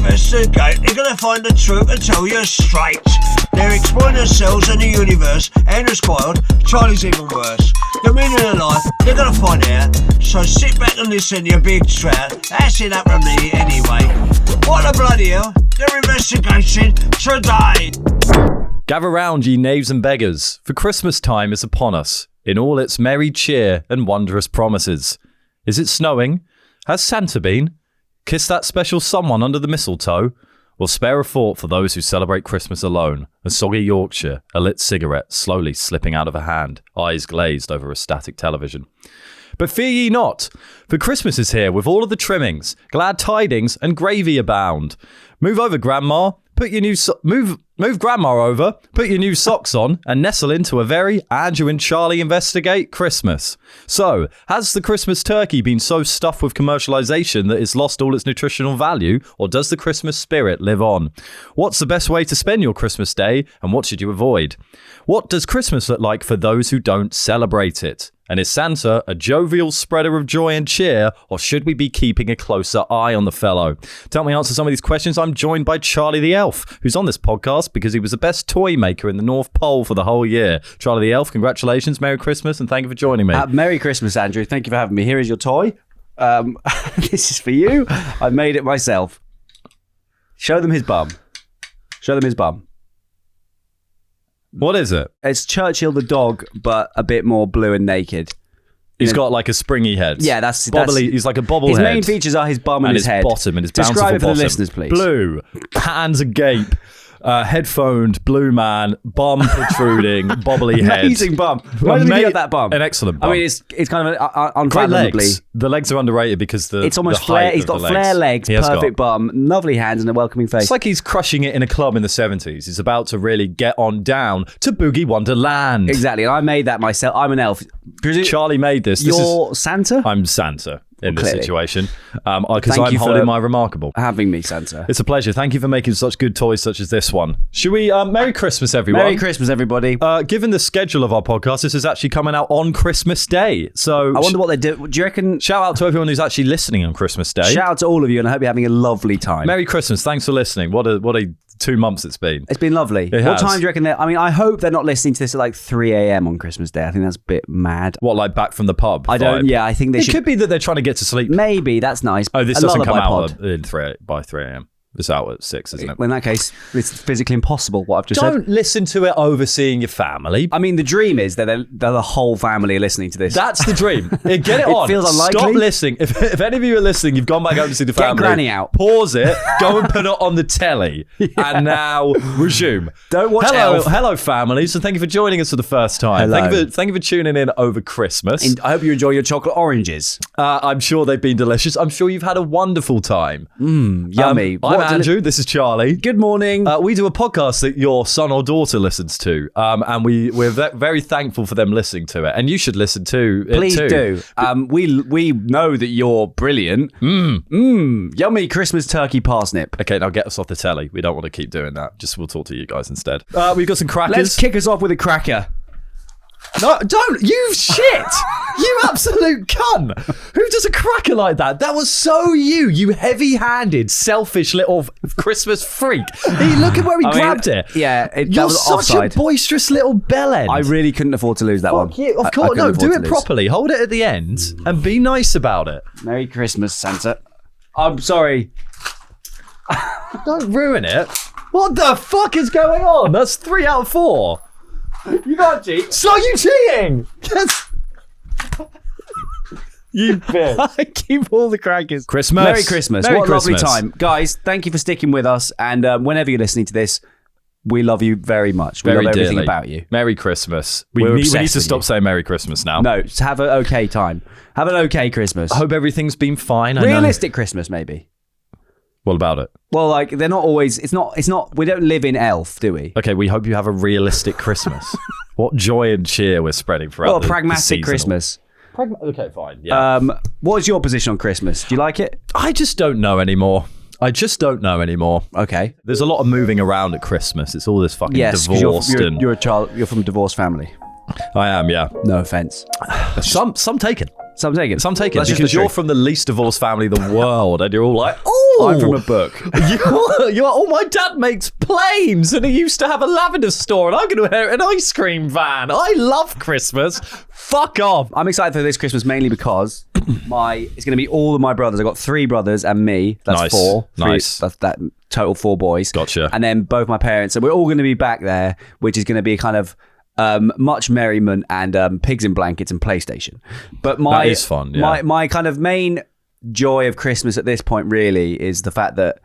investigate, they're gonna find the truth and tell you straight. They're exploring themselves and the universe. Andrew's spoiled, Charlie's even worse. The meaning of life, they're gonna find out. So sit back and listen, you big trout. That's enough from me anyway. What the bloody hell? They're investigating today. Gather round, ye knaves and beggars, for Christmas time is upon us, in all its merry cheer and wondrous promises. Is it snowing? Has Santa been? Kiss that special someone under the mistletoe? Or spare a thought for those who celebrate Christmas alone? A soggy Yorkshire, a lit cigarette slowly slipping out of a hand, eyes glazed over a static television. But fear ye not, for Christmas is here with all of the trimmings, glad tidings and gravy abound. Move over, Grandma. Put your new move Grandma over, put your new socks on, and nestle into a very Andrew and Charlie investigate Christmas. So, has the Christmas turkey been so stuffed with commercialization that it's lost all its nutritional value, or does the Christmas spirit live on? What's the best way to spend your Christmas day, and what should you avoid? What does Christmas look like for those who don't celebrate it? And is Santa a jovial spreader of joy and cheer, or should we be keeping a closer eye on the fellow? To help me answer some of these questions, I'm joined by Charlie the Elf, who's on this podcast because he was the best toy maker in the North Pole for the whole year. Charlie the Elf, congratulations, Merry Christmas, and thank you for joining me. Merry Christmas, Andrew. Thank you for having me. Here is your toy. This is for you. I made it myself. Show them his bum. Show them his bum. What is it? It's Churchill the dog, but a bit more blue and naked. He's got like a springy head. Yeah, that's bobbly. He's like a bobblehead. His main featers are his bum and his head. Bottom and his Describe it for bottom. the listeners, please. Blue, hands agape, headphoned, blue man, bum protruding, bobbly head. Amazing bum. Why did he get that bum? An excellent bum. I mean, it's kind of unfathomably. Great legs. The legs are underrated because it's almost flare. He's got flare legs, perfect bum, lovely hands, and a welcoming face. It's like he's crushing it in a club in the 70s. He's about to really get on down to Boogie Wonderland. Exactly. And I made that myself. I'm an elf. Charlie made this. You're Santa? I'm Santa in this situation because I'm holding my remarkable. Having me, Santa. It's a pleasure. Thank you for making such good toys such as this one. Should we Merry Christmas, everyone. Merry Christmas, everybody. Given the schedule of our podcast, this is actually coming out on Christmas Day. So I wonder what they do. Do you reckon? Shout out to everyone who's actually listening on Christmas Day. Shout out to all of you, and I hope you're having a lovely time. Merry Christmas. Thanks for listening. What a 2 months it's been. It's been lovely. What time do you reckon I mean, I hope they're not listening to this at like 3 a.m. on Christmas Day. I think that's a bit mad. What, like back from the pub? I think they should. It could be that they're trying to get to sleep. Maybe, that's nice. Oh, this doesn't come out by 3 a.m. It's out at 6, isn't it? Well, in that case, it's physically impossible what I've just said. Don't listen to it overseeing your family. I mean, the dream is that they're the whole family are listening to this. That's the dream. Get it on. It feels unlikely. Stop listening. If any of you are listening, you've gone back over to see the family. Get Granny out. Pause it. Go and put it on the telly. And now resume. Don't watch Elf. Hello, families, and thank you for joining us for the first time. Hello. Thank you for tuning in over Christmas. And I hope you enjoy your chocolate oranges. I'm sure they've been delicious. I'm sure you've had a wonderful time. Yummy. I'm Andrew. This is Charlie. Good morning. We do a podcast that your son or daughter listens to, and we're very thankful for them listening to it. And you should listen to it Please too. do. We know that you're brilliant. Yummy Christmas turkey parsnip. Okay, now get us off the telly. We don't want to keep doing that. We'll talk to you guys instead. We've got some crackers. Let's kick us off with a cracker. No, don't! You shit! You absolute cunt! Who does a cracker like that? That was so you heavy-handed, selfish little Christmas freak. Look at where he grabbed it. Yeah, that You're was such offside. a boisterous little bellend. I really couldn't afford to lose that one. You. Of course, no, do it properly. Hold it at the end and be nice about it. Merry Christmas, Santa. I'm sorry. Don't ruin it. What the fuck is going on? That's 3 out of 4. You can't cheat. So you cheating? Yes. You bitch. I keep all the crackers. Christmas. Merry Christmas. Merry what Christmas. a lovely time. Guys, thank you for sticking with us. And whenever you're listening to this, we love you very much. We love everything dearly. about you. Merry Christmas. We We're need to obsessed with stop you. saying Merry Christmas now. No, just have an okay time. Have an okay Christmas. I hope everything's been fine. Realistic Christmas, maybe. What about it? Well, like, they're not always... It's not... We don't live in Elf, do we? Okay, we hope you have a realistic Christmas. What joy and cheer we're spreading throughout Well, the pragmatic seasonal. Christmas. Okay, fine. Yeah. What is your position on Christmas? Do you like it? I just don't know anymore. Okay. There's a lot of moving around at Christmas. It's all this fucking Yes, because divorced you're a child. You're from a divorced family. I am, yeah. No offense. Some taken. Some taken. Some taken That's just because the you're truth. from the least divorced family in the world, and you're all like, "Oh, I'm from a book. You're oh, my dad makes planes and he used to have a lavender store and I'm going to inherit an ice cream van. I love Christmas. Fuck off. I'm excited for this Christmas mainly because it's going to be all of my brothers. I've got 3 brothers and me. That's Nice. 4. Nice. That's that total 4 boys. Gotcha. And then both my parents. So we're all going to be back there, which is going to be kind of much merriment and pigs in blankets and PlayStation. But That is fun, yeah. My kind of main joy of Christmas at this point really is the fact that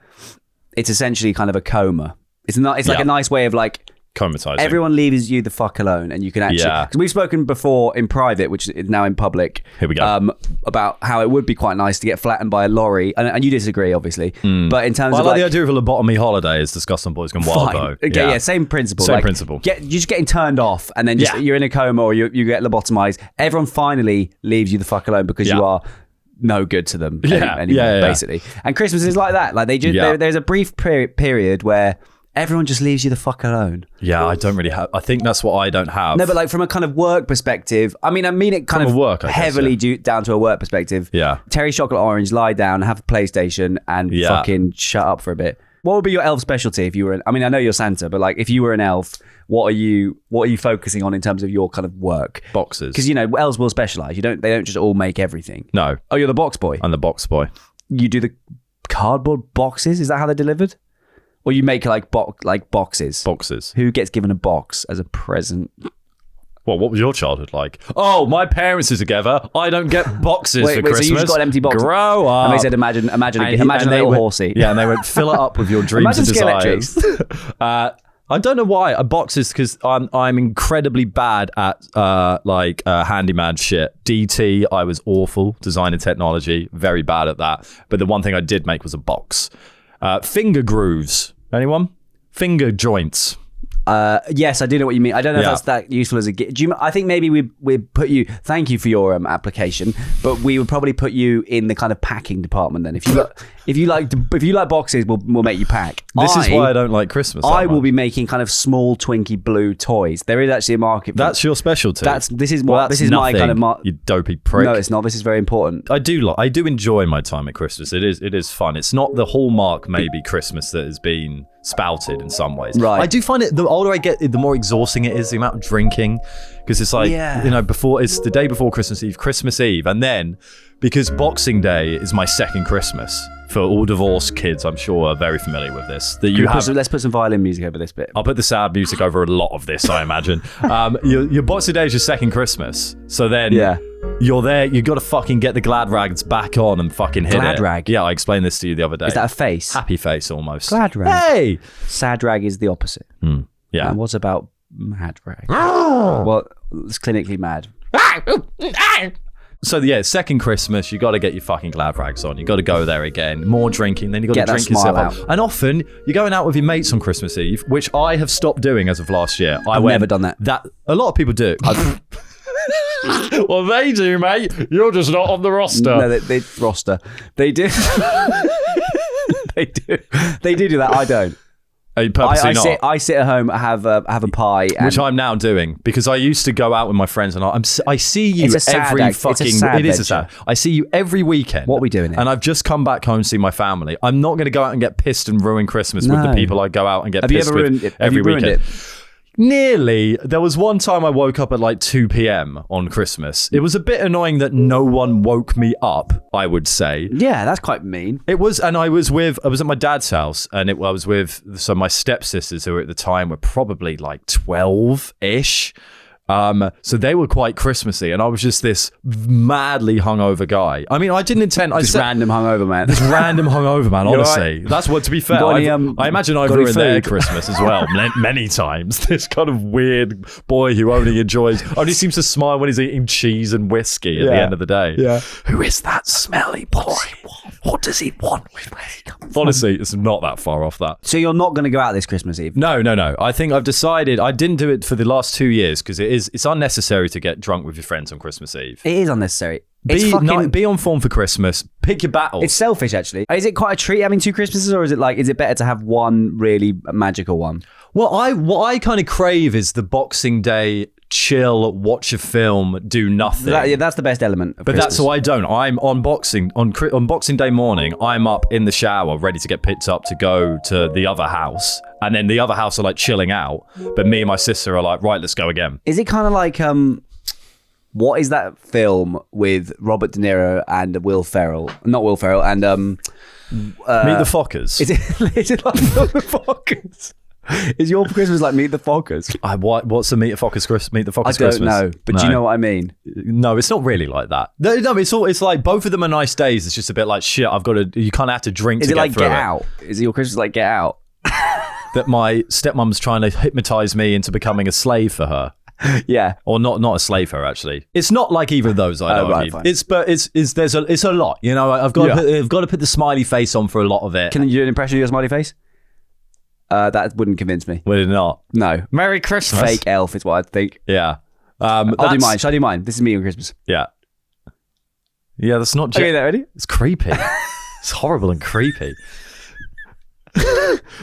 it's essentially kind of a coma. It's like a nice way of like Comatizing. everyone leaves you the fuck alone, and you can actually. Because we've spoken before in private, which is now in public. Here we go. About how it would be quite nice to get flattened by a lorry, and you disagree, obviously. But in terms I of like the idea of a lobotomy holiday as discussed on Boys Gone Wild, fine. though. Okay, yeah, same principle. Same principle. You're just getting turned off, and then you're in a coma, or you get lobotomized. Everyone finally leaves you the fuck alone because you are no good to them anymore, basically. And Christmas is like that. Like there's a brief period where everyone just leaves you the fuck alone. Yeah, I don't really have. I think that's what I don't have. No, but like from a kind of work perspective, I mean it kind From of a work, I guess, heavily down to a work perspective. Yeah. Terry Chocolate Orange, lie down, have a PlayStation, and fucking shut up for a bit. What would be your elf specialty if you were? I mean, I know you're Santa, but like if you were an elf, what are you focusing on in terms of your kind of work? Boxes. Because elves will specialize. They don't just all make everything. No. Oh, you're the box boy. I'm the box boy. You do the cardboard boxes. Is that how they're delivered? Or you make like boxes? Boxes. Who gets given a box as a present? Well, what was your childhood like? Oh, my parents are together. I don't get boxes for Christmas. So you just got an empty box. Grow up. And they said, imagine a little horsey. Yeah, and they went, fill it up with your dreams and Imagine desires. I don't know why. A box is because I'm incredibly bad at handyman shit. DT, I was awful. Design and technology, very bad at that. But the one thing I did make was a box. Finger grooves. Anyone? Finger joints. Yes, I do know what you mean. I don't know if that's that useful as a gift. I think maybe we put you. Thank you for your application, but we would probably put you in the kind of packing department then. If you like boxes, we'll make you pack. This is why I don't like Christmas. I will be making kind of small Twinkie blue toys. There is actually a market for That's your specialty. This is my kind of you dopey prick. No, it's not. This is very important. I do enjoy my time at Christmas. It is fun. It's not the hallmark maybe Christmas that has been spouted in some ways. Right. I do find it, the older I get, the more exhausting it is, the amount of drinking, because it's like, it's the day before Christmas Eve, and then because Boxing Day is my second Christmas. For all divorced kids, I'm sure are very familiar with this. Let's put some violin music over this bit. I'll put the sad music over a lot of this, I imagine. Your Boxing Day is your second Christmas, so then you're there. You got to fucking get the glad rags back on and fucking hit glad it. rag. Yeah, I explained this to you the other day. Is that a face? Happy face, almost. Glad rag. Hey, sad rag is the opposite. yeah. And what about mad rag? Well, it's clinically mad. So second Christmas, you got to get your fucking glad rags on. You got to go there again. More drinking, then you got to drink yourself out. And often you're going out with your mates on Christmas Eve, which I have stopped doing as of last year. I've never done that. A lot of people do. Well, they do, mate. You're just not on the roster. No, they roster. They do. They do. They do that. I don't. I sit at home, have a pie, which I'm now doing because I used to go out with my friends, and I see you every fucking. It is a sad. I see you every weekend. What are we doing here? And I've just come back home to see my family. I'm not going to go out and get pissed and ruin Christmas with the people I go out and get pissed with every weekend. Nearly. There was one time I woke up at like 2 p.m. on Christmas. It was a bit annoying that no one woke me up, I would say. Yeah, that's quite mean. It was, and I was at my dad's house, and I was with some of my stepsisters who at the time were probably like 12-ish. So they were quite Christmassy, and I was just this madly hungover guy. I mean, I didn't intend. Random hungover man. This random hungover man. Honestly, right. That's what. To be fair, I imagine I've ruined their Christmas as well many times. This kind of weird boy who only seems to smile when he's eating cheese and whiskey at the end of the day. Yeah. Who is that smelly boy? What does he want with me? Honestly, it's not that far off that. So you're not going to go out this Christmas Eve? No. I think I've decided I didn't do it for the last 2 years because it's unnecessary to get drunk with your friends on Christmas Eve. It is unnecessary. Be on form for Christmas. Pick your battles. It's selfish, actually. Is it quite a treat having 2 Christmases, or is it better to have one really magical one? Well, what I kind of crave is the Boxing Day chill, watch a film, do nothing. That's the best element of But Christmas. that's what I don't. I'm on Boxing Day morning, I'm up in the shower ready to get picked up to go to the other house. And then the other house are like chilling out. But me and my sister are like, right, let's go again. Is it kind of like, what is that film with Robert De Niro and Will Ferrell? Not Will Ferrell, and... Meet the Fockers. Is it like Meet the Fockers? Is your Christmas like Meet the Fockers? What's the Meet the Fockers Christmas? I don't know, but do you know what I mean? No, it's not really like that. No, it's like both of them are nice days. It's just a bit like shit. You kind of have to drink to get through it. Is it like Get Out? Is your Christmas like Get Out? That my stepmom's trying to hypnotize me into becoming a slave for her. Yeah, or not a slave for her. Actually, it's not like either of those. I know. Right, It's a lot. You know, I've got to put the smiley face on for a lot of it. Can you do an impression of your smiley face? That wouldn't convince me. Would it not? No. Merry Christmas. Fake elf is what I think. Yeah. I'll do mine. Shall I do mine? This is me on Christmas. Yeah. Yeah, that's not. Okay, ready? It's creepy. It's horrible and creepy.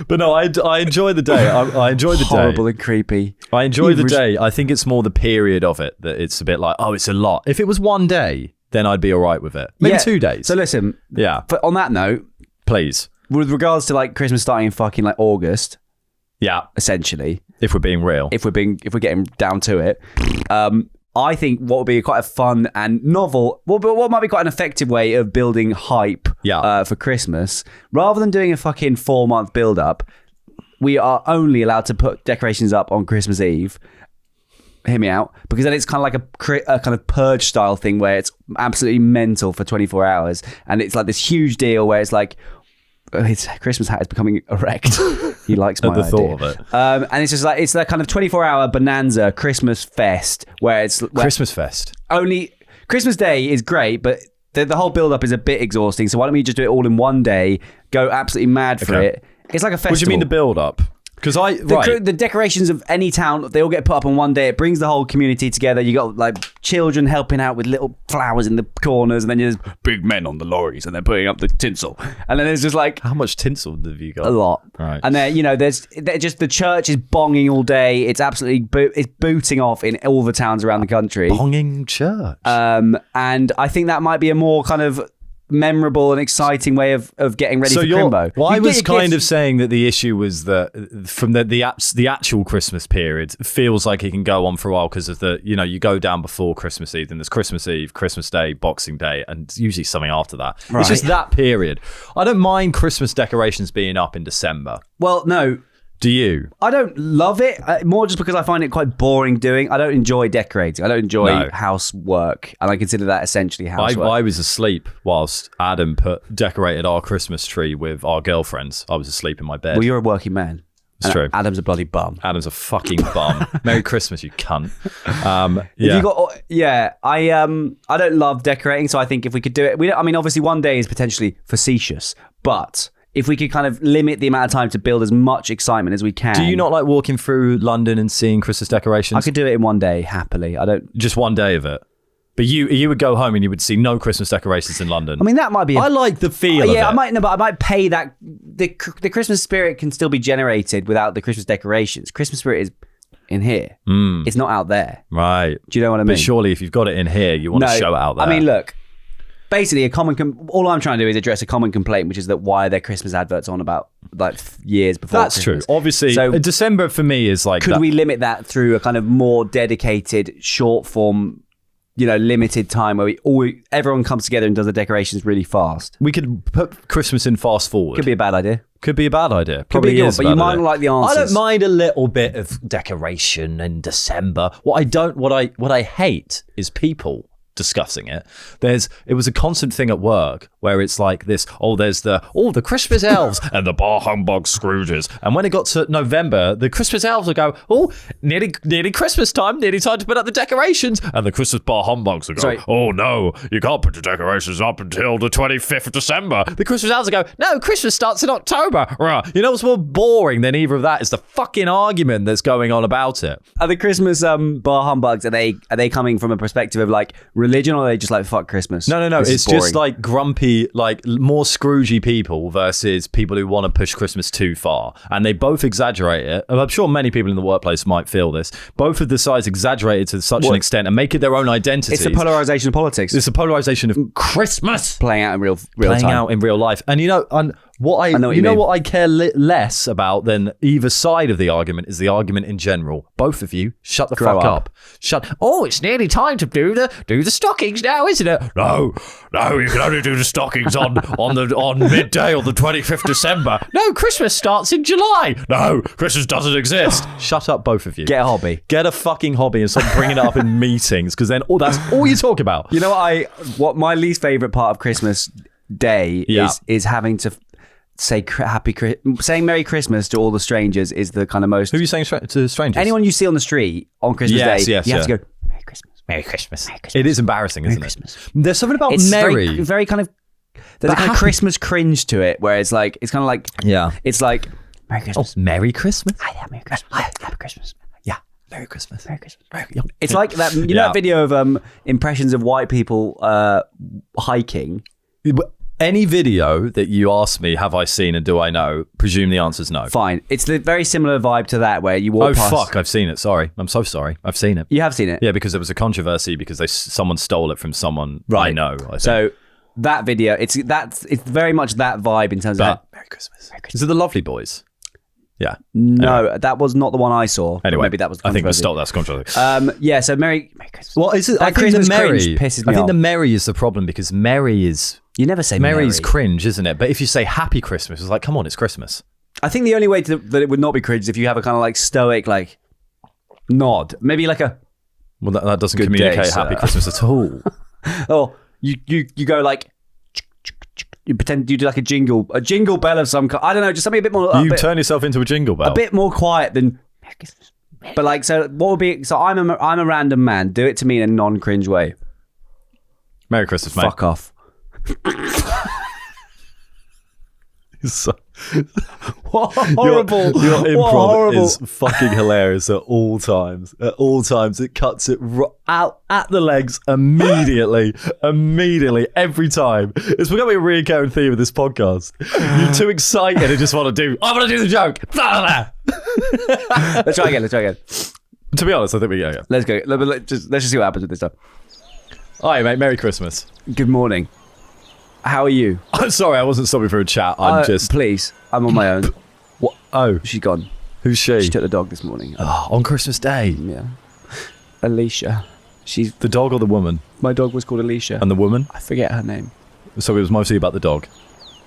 But no, I enjoy the day. I enjoy the day. Horrible and creepy. I enjoy the day. I think it's more the period of it that it's a bit like, oh, it's a lot. If it was one day, then I'd be all right with it. Maybe 2 days. So listen. Yeah. But on that note, please. With regards to like Christmas starting in fucking like August. Yeah. Essentially. If we're being real. If we're getting down to it. I think what would be quite a fun and novel, what might be quite an effective way of building hype for Christmas, rather than doing a fucking 4-month build-up, we are only allowed to put decorations up on Christmas Eve. Hear me out, because then it's kind of like a kind of purge style thing where it's absolutely mental for 24 hours, and it's like this huge deal where it's like, his Christmas hat is becoming erect. He likes my idea. Thought of it. And it's just like, it's that kind of 24-hour bonanza Christmas fest where it's... Christmas fest. Only... Christmas Day is great, but the whole build-up is a bit exhausting. So why don't we just do it all in one day, go absolutely mad for it. It's like a festival. What do you mean the build-up? Because the decorations of any town, they all get put up on one day. It brings the whole community together. You got like children helping out with little flowers in the corners, and then there's big men on the lorries, and they're putting up the tinsel. And then there's just like, how much tinsel have you got? A lot. Right. And then there's just the church is bonging all day. It's absolutely it's booting off in all the towns around the country. Bonging church. And I think that might be a more kind of memorable and exciting way of getting ready for Crimbo. Well, I was kind of saying that the issue was that from the actual Christmas period feels like it can go on for a while because of you go down before Christmas Eve, then there's Christmas Eve, Christmas Day, Boxing Day, and usually something after that. Right. It's just that period. I don't mind Christmas decorations being up in December. Well, no. Do you? I don't love it, more just because I find it quite boring doing. I don't enjoy decorating. I don't enjoy housework, and I consider that essentially housework. I was asleep whilst Adam decorated our Christmas tree with our girlfriends. I was asleep in my bed. Well, you're a working man. It's true. Adam's a bloody bum. Adam's a fucking bum. Merry Christmas, you cunt. I don't love decorating, so I think if we could do it, obviously one day is potentially facetious, but if we could kind of limit the amount of time to build as much excitement as we can. Do you not like walking through London and seeing Christmas decorations? I could do it in one day, happily. I don't... Just one day of it? But you would go home and you would see no Christmas decorations in London. I mean, that might be... I like the feel of it. I might pay that... The Christmas spirit can still be generated without the Christmas decorations. Christmas spirit is in here. It's not out there. Right. Do you know what I mean? But surely if you've got it in here, you want to show it out there. I mean, look... Basically, all I'm trying to do is address a common complaint, which is that why are there Christmas adverts on about like years before That's Christmas? True. Obviously, so December for me is like... Could we limit that through a kind of more dedicated, short form, limited time where everyone comes together and does the decorations really fast? We could put Christmas in fast forward. Could be a bad idea. Could be a bad idea. Probably is, but you might not like the answers. I don't mind a little bit of decoration in December. What I hate is people discussing it. It was a constant thing at work where it's like this, there's the Christmas elves and the bar humbug Scrooges. And when it got to November, the Christmas elves would go, nearly Christmas time, nearly time to put up the decorations. And the Christmas bar humbugs would go, oh no, you can't put the decorations up until the 25th of December. The Christmas elves would go, no, Christmas starts in October. You know what's more boring than either of that is the fucking argument that's going on about it. Are the Christmas bar humbugs, are they coming from a perspective of like religion, or are they just like fuck Christmas? No. It's just like grumpy, like more Scroogey people versus people who want to push Christmas too far. And they both exaggerate it. I'm sure many people in the workplace might feel this. Both of the sides exaggerate it to such an extent and make it their own identity. It's a polarization of politics. It's a polarization of Christmas playing out in real playing time. out in real life. And what I care less about than either side of the argument is the argument in general. Both of you, shut the fuck up. Oh, it's nearly time to do the stockings now, isn't it? No, you can only do the stockings on midday on the 25th December. No, Christmas starts in July. No, Christmas doesn't exist. Shut up, both of you. Get a hobby. Get a fucking hobby and stop bringing it up in meetings, because then that's all you talk about. You know what my least favorite part of Christmas Day is having to saying Merry Christmas to all the strangers is the kind of most... Who are you saying to strangers? Anyone you see on the street on Christmas Day, you have to go, Merry Christmas. Merry Christmas. Merry Christmas. It is embarrassing, isn't it? There's something about it's Merry. Very kind of... There's a kind of Christmas cringe to it, where it's like... It's kind of like... Yeah. It's like, Merry Christmas. Oh, Merry Christmas? Hi, Merry Christmas. Hi, Happy Christmas. Yeah. Merry Christmas. Merry Christmas. It's like that... You know that video of impressions of white people hiking? Any video that you ask me, have I seen and do I know? Presume the answer's no. Fine. It's the very similar vibe to that, where you walk past... Oh, fuck, I've seen it. Sorry. I'm so sorry. I've seen it. You have seen it? Yeah, because there was a controversy because someone stole it from someone I know. So that video, it's very much that vibe in terms of... Merry Christmas. Merry Christmas. Is it the Lovely Boys? Yeah. No, that was not the one I saw. Anyway, maybe that was controversy. That's controversy. Yeah, so Merry Christmas. Well, is it? That Christmas cringe pisses me off. I think the Merry is the problem, because Merry is... You never say Merry's cringe, isn't it? But if you say Happy Christmas, it's like, come on, it's Christmas. I think the only way that it would not be cringe is if you have a kind of like stoic like nod, maybe like a... Well, that doesn't communicate Happy Christmas at all. Or you go like... You pretend you do like a jingle bell of some kind. I don't know, just something a bit more... turn yourself into a jingle bell. A bit more quiet than... But like, so what would be... So I'm a random man. Do it to me in a non-cringe way. Merry Christmas, mate. Fuck off. What horrible! Your improv is fucking hilarious at all times. At all times, it cuts it out at the legs immediately, every time. It's becoming a recurring theme of this podcast. You're too excited and just want to do. I want to do the joke. Let's try again. To be honest, I think we go. Yeah. Let's go. Let's just see what happens with this stuff. Hi, mate. Merry Christmas. Good morning. How are you? I'm sorry, I wasn't stopping for a chat. Please, I'm on my own. What? Oh, she's gone. Who's she? She took the dog this morning. On Christmas Day. Yeah. Alicia. She's the dog or the woman? My dog was called Alicia. And the woman? I forget her name. So it was mostly about the dog.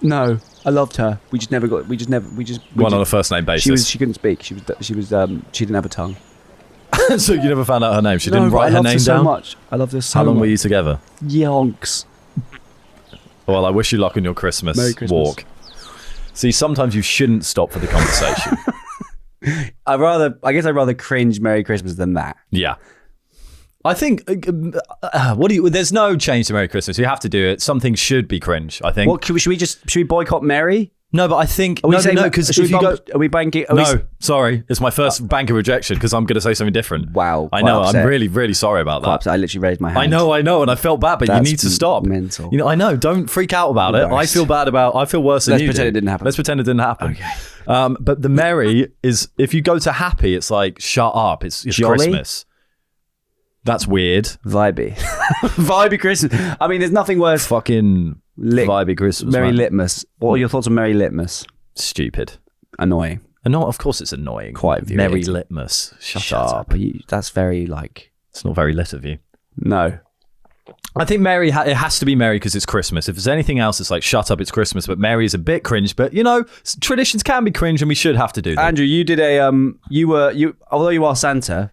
No, I loved her. We just went on a first name basis. She couldn't speak. She didn't have a tongue. So you never found out her name? She didn't write her name down? So much. I loved her so much. How long were you together? Yonks. Well, I wish you luck on your Christmas walk. See, sometimes you shouldn't stop for the conversation. I guess I'd rather cringe Merry Christmas than that. Yeah. I think, there's no change to Merry Christmas. You have to do it. Something should be cringe, I think. Should we boycott Merry? No, but I think... because if you go... Are we banking... Sorry. It's my first bank of rejection because I'm going to say something different. Wow. I know. I'm really, really sorry about that. Upset. I literally raised my hand. I know. And I felt bad, but you need to stop. Mental. I know. Don't freak out about it. I feel worse than you do. Let's pretend it didn't happen. Okay. But the Merry is... If you go to Happy, it's like, shut up. It's Christmas. That's weird. Vibey. Vibey Christmas. I mean, there's nothing worse. Fucking... Vibey Christmas. Merry Litmus. What are your thoughts on Merry Litmus? Stupid. Annoying. Of course it's annoying. Quite Merry Litmus. Shut up. That's very like... It's not very lit of you. No. I think Merry, it has to be Merry because it's Christmas. If there's anything else, it's like, shut up, it's Christmas. But Merry is a bit cringe. But, traditions can be cringe and we should have to do that. Andrew, you did although you are Santa,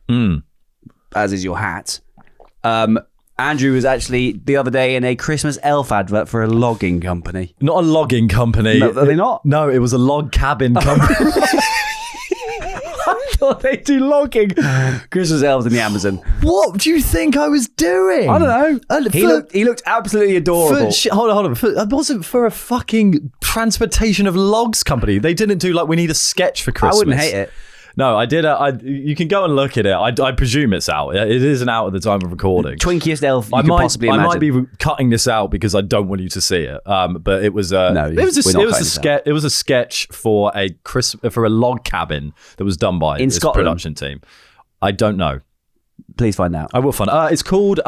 as is your hat, Andrew was actually the other day in a Christmas elf advert for a logging company. Not a logging company. No, are they not? No, it was a log cabin company. I thought they do logging. Christmas elves in the Amazon. What do you think I was doing? I don't know. He looked absolutely adorable. Hold on. It wasn't for a fucking transportation of logs company. They didn't do we need a sketch for Christmas. I wouldn't hate it. No, I did. You can go and look at it. I presume it's out. It isn't out at the time of recording. Twinkiest elf you could possibly imagine. I might be cutting this out because I don't want you to see it. But it was it was a sketch for a log cabin that was done by this production team. I don't know. Please find out. I will find out. It's called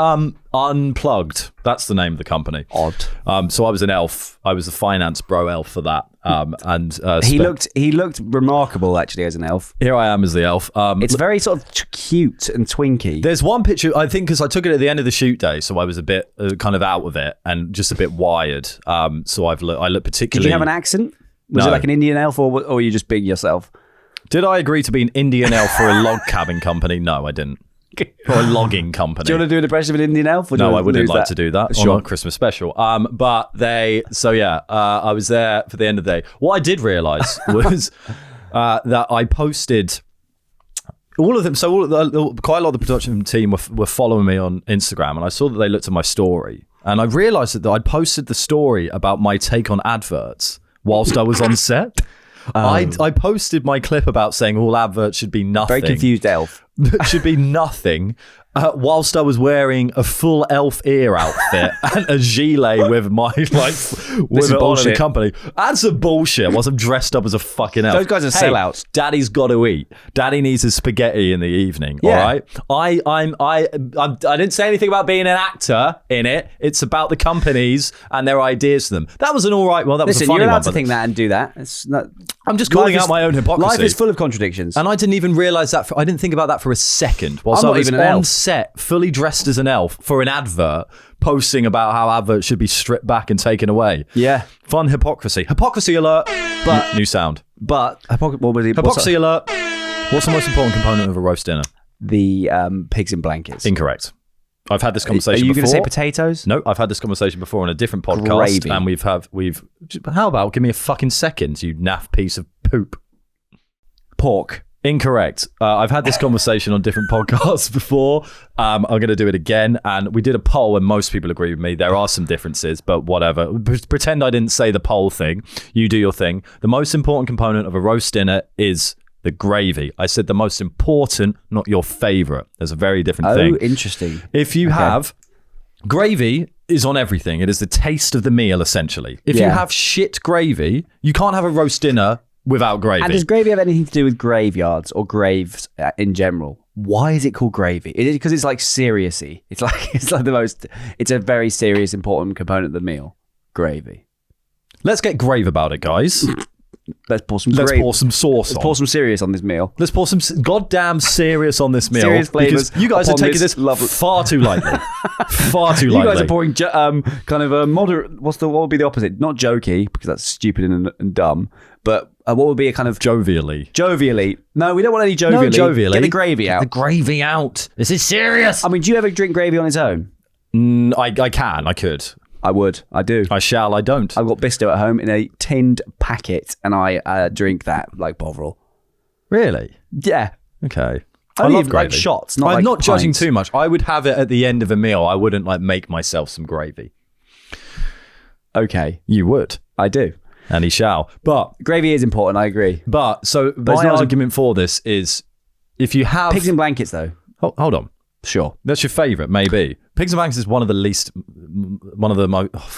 Unplugged. That's the name of the company. Odd. So I was an elf. I was the finance bro elf for that. He looked remarkable actually as an elf. Here I am as the elf. It's very sort of cute and twinky. There's one picture, I think, because I took it at the end of the shoot day, so I was a bit kind of out of it and just a bit wired. So I look particularly. Did you have an accent? Was it like an Indian elf, or were you just being yourself? Did I agree to be an Indian elf for a log cabin company? No, I didn't. For a logging company. Do you want to do an impression of an Indian elf? No, I wouldn't like to do that on a Christmas special. I was there for the end of the day. What I did realise was that I posted all of them. So quite a lot of the production team were following me on Instagram, and I saw that they looked at my story, and I realised that I'd posted the story about my take on adverts whilst I was on set. I posted my clip about saying all adverts should be nothing. Very confused elf. Should be nothing. Whilst I was wearing a full elf ear outfit and a gilet with my with it on the company. That's some bullshit. Whilst I'm dressed up as a fucking elf. Those guys are sellouts. Daddy's got to eat. Daddy needs his spaghetti in the evening. Yeah. All right. I didn't say anything about being an actor in it. It's about the companies and their ideas to them. That was an all right. Well, that was a funny one. You're allowed to think that and do that. It's not. I'm just calling out my own hypocrisy. Life is full of contradictions, and I didn't even realise that. I didn't think about that for a second. Whilst I was on set, fully dressed as an elf for an advert, posting about how adverts should be stripped back and taken away. Yeah, fun hypocrisy. Hypocrisy alert. But new sound. But hypocrisy alert. What's the most important component of a roast dinner? The pigs in blankets. Incorrect. I've had this conversation before. Are you going to say potatoes? No, I've had this conversation before on a different podcast. Gravy. And we've. How about give me a fucking second, you naff piece of poop. Pork. Incorrect. I've had this conversation on different podcasts before. I'm going to do it again. And we did a poll and most people agree with me. There are some differences, but whatever. Pretend I didn't say the poll thing. You do your thing. The most important component of a roast dinner is the gravy. I said the most important, not your favourite. There's a very different thing. Oh, interesting. If you have... Gravy is on everything. It is the taste of the meal, essentially. If you have shit gravy, you can't have a roast dinner without gravy. And does gravy have anything to do with graveyards or graves in general? Why is it called gravy? Is it because it's like serious-y? It's like the most... It's a very serious, important component of the meal. Gravy. Let's get grave about it, guys. Let's pour some sauce on. Let's pour some serious on this meal. Let's pour some goddamn serious on this meal. Serious flavours. You guys are taking this far too lightly. Far too lightly. You guys are pouring kind of a moderate... What would be the opposite? Not jokey, because that's stupid and dumb, but what would be a kind of... Jovially. No, we don't want any jovially. No, jovially. Get the gravy out. Get the gravy out. This is serious. I mean, do you ever drink gravy on its own? I could. I would. I do. I shall. I don't. I've got Bisto at home in a tinned packet, and I drink that like Bovril. Really? Yeah. Okay. I love gravy. Like shots. I'm like not pints. judging too much. I would have it at the end of a meal. I wouldn't make myself some gravy. Okay. You would. I do. And he shall. But gravy is important. I agree. But my argument for this is if you have pigs in blankets, though. Hold on. Sure. That's your favourite, maybe. Pigs and Blankets is one of the most...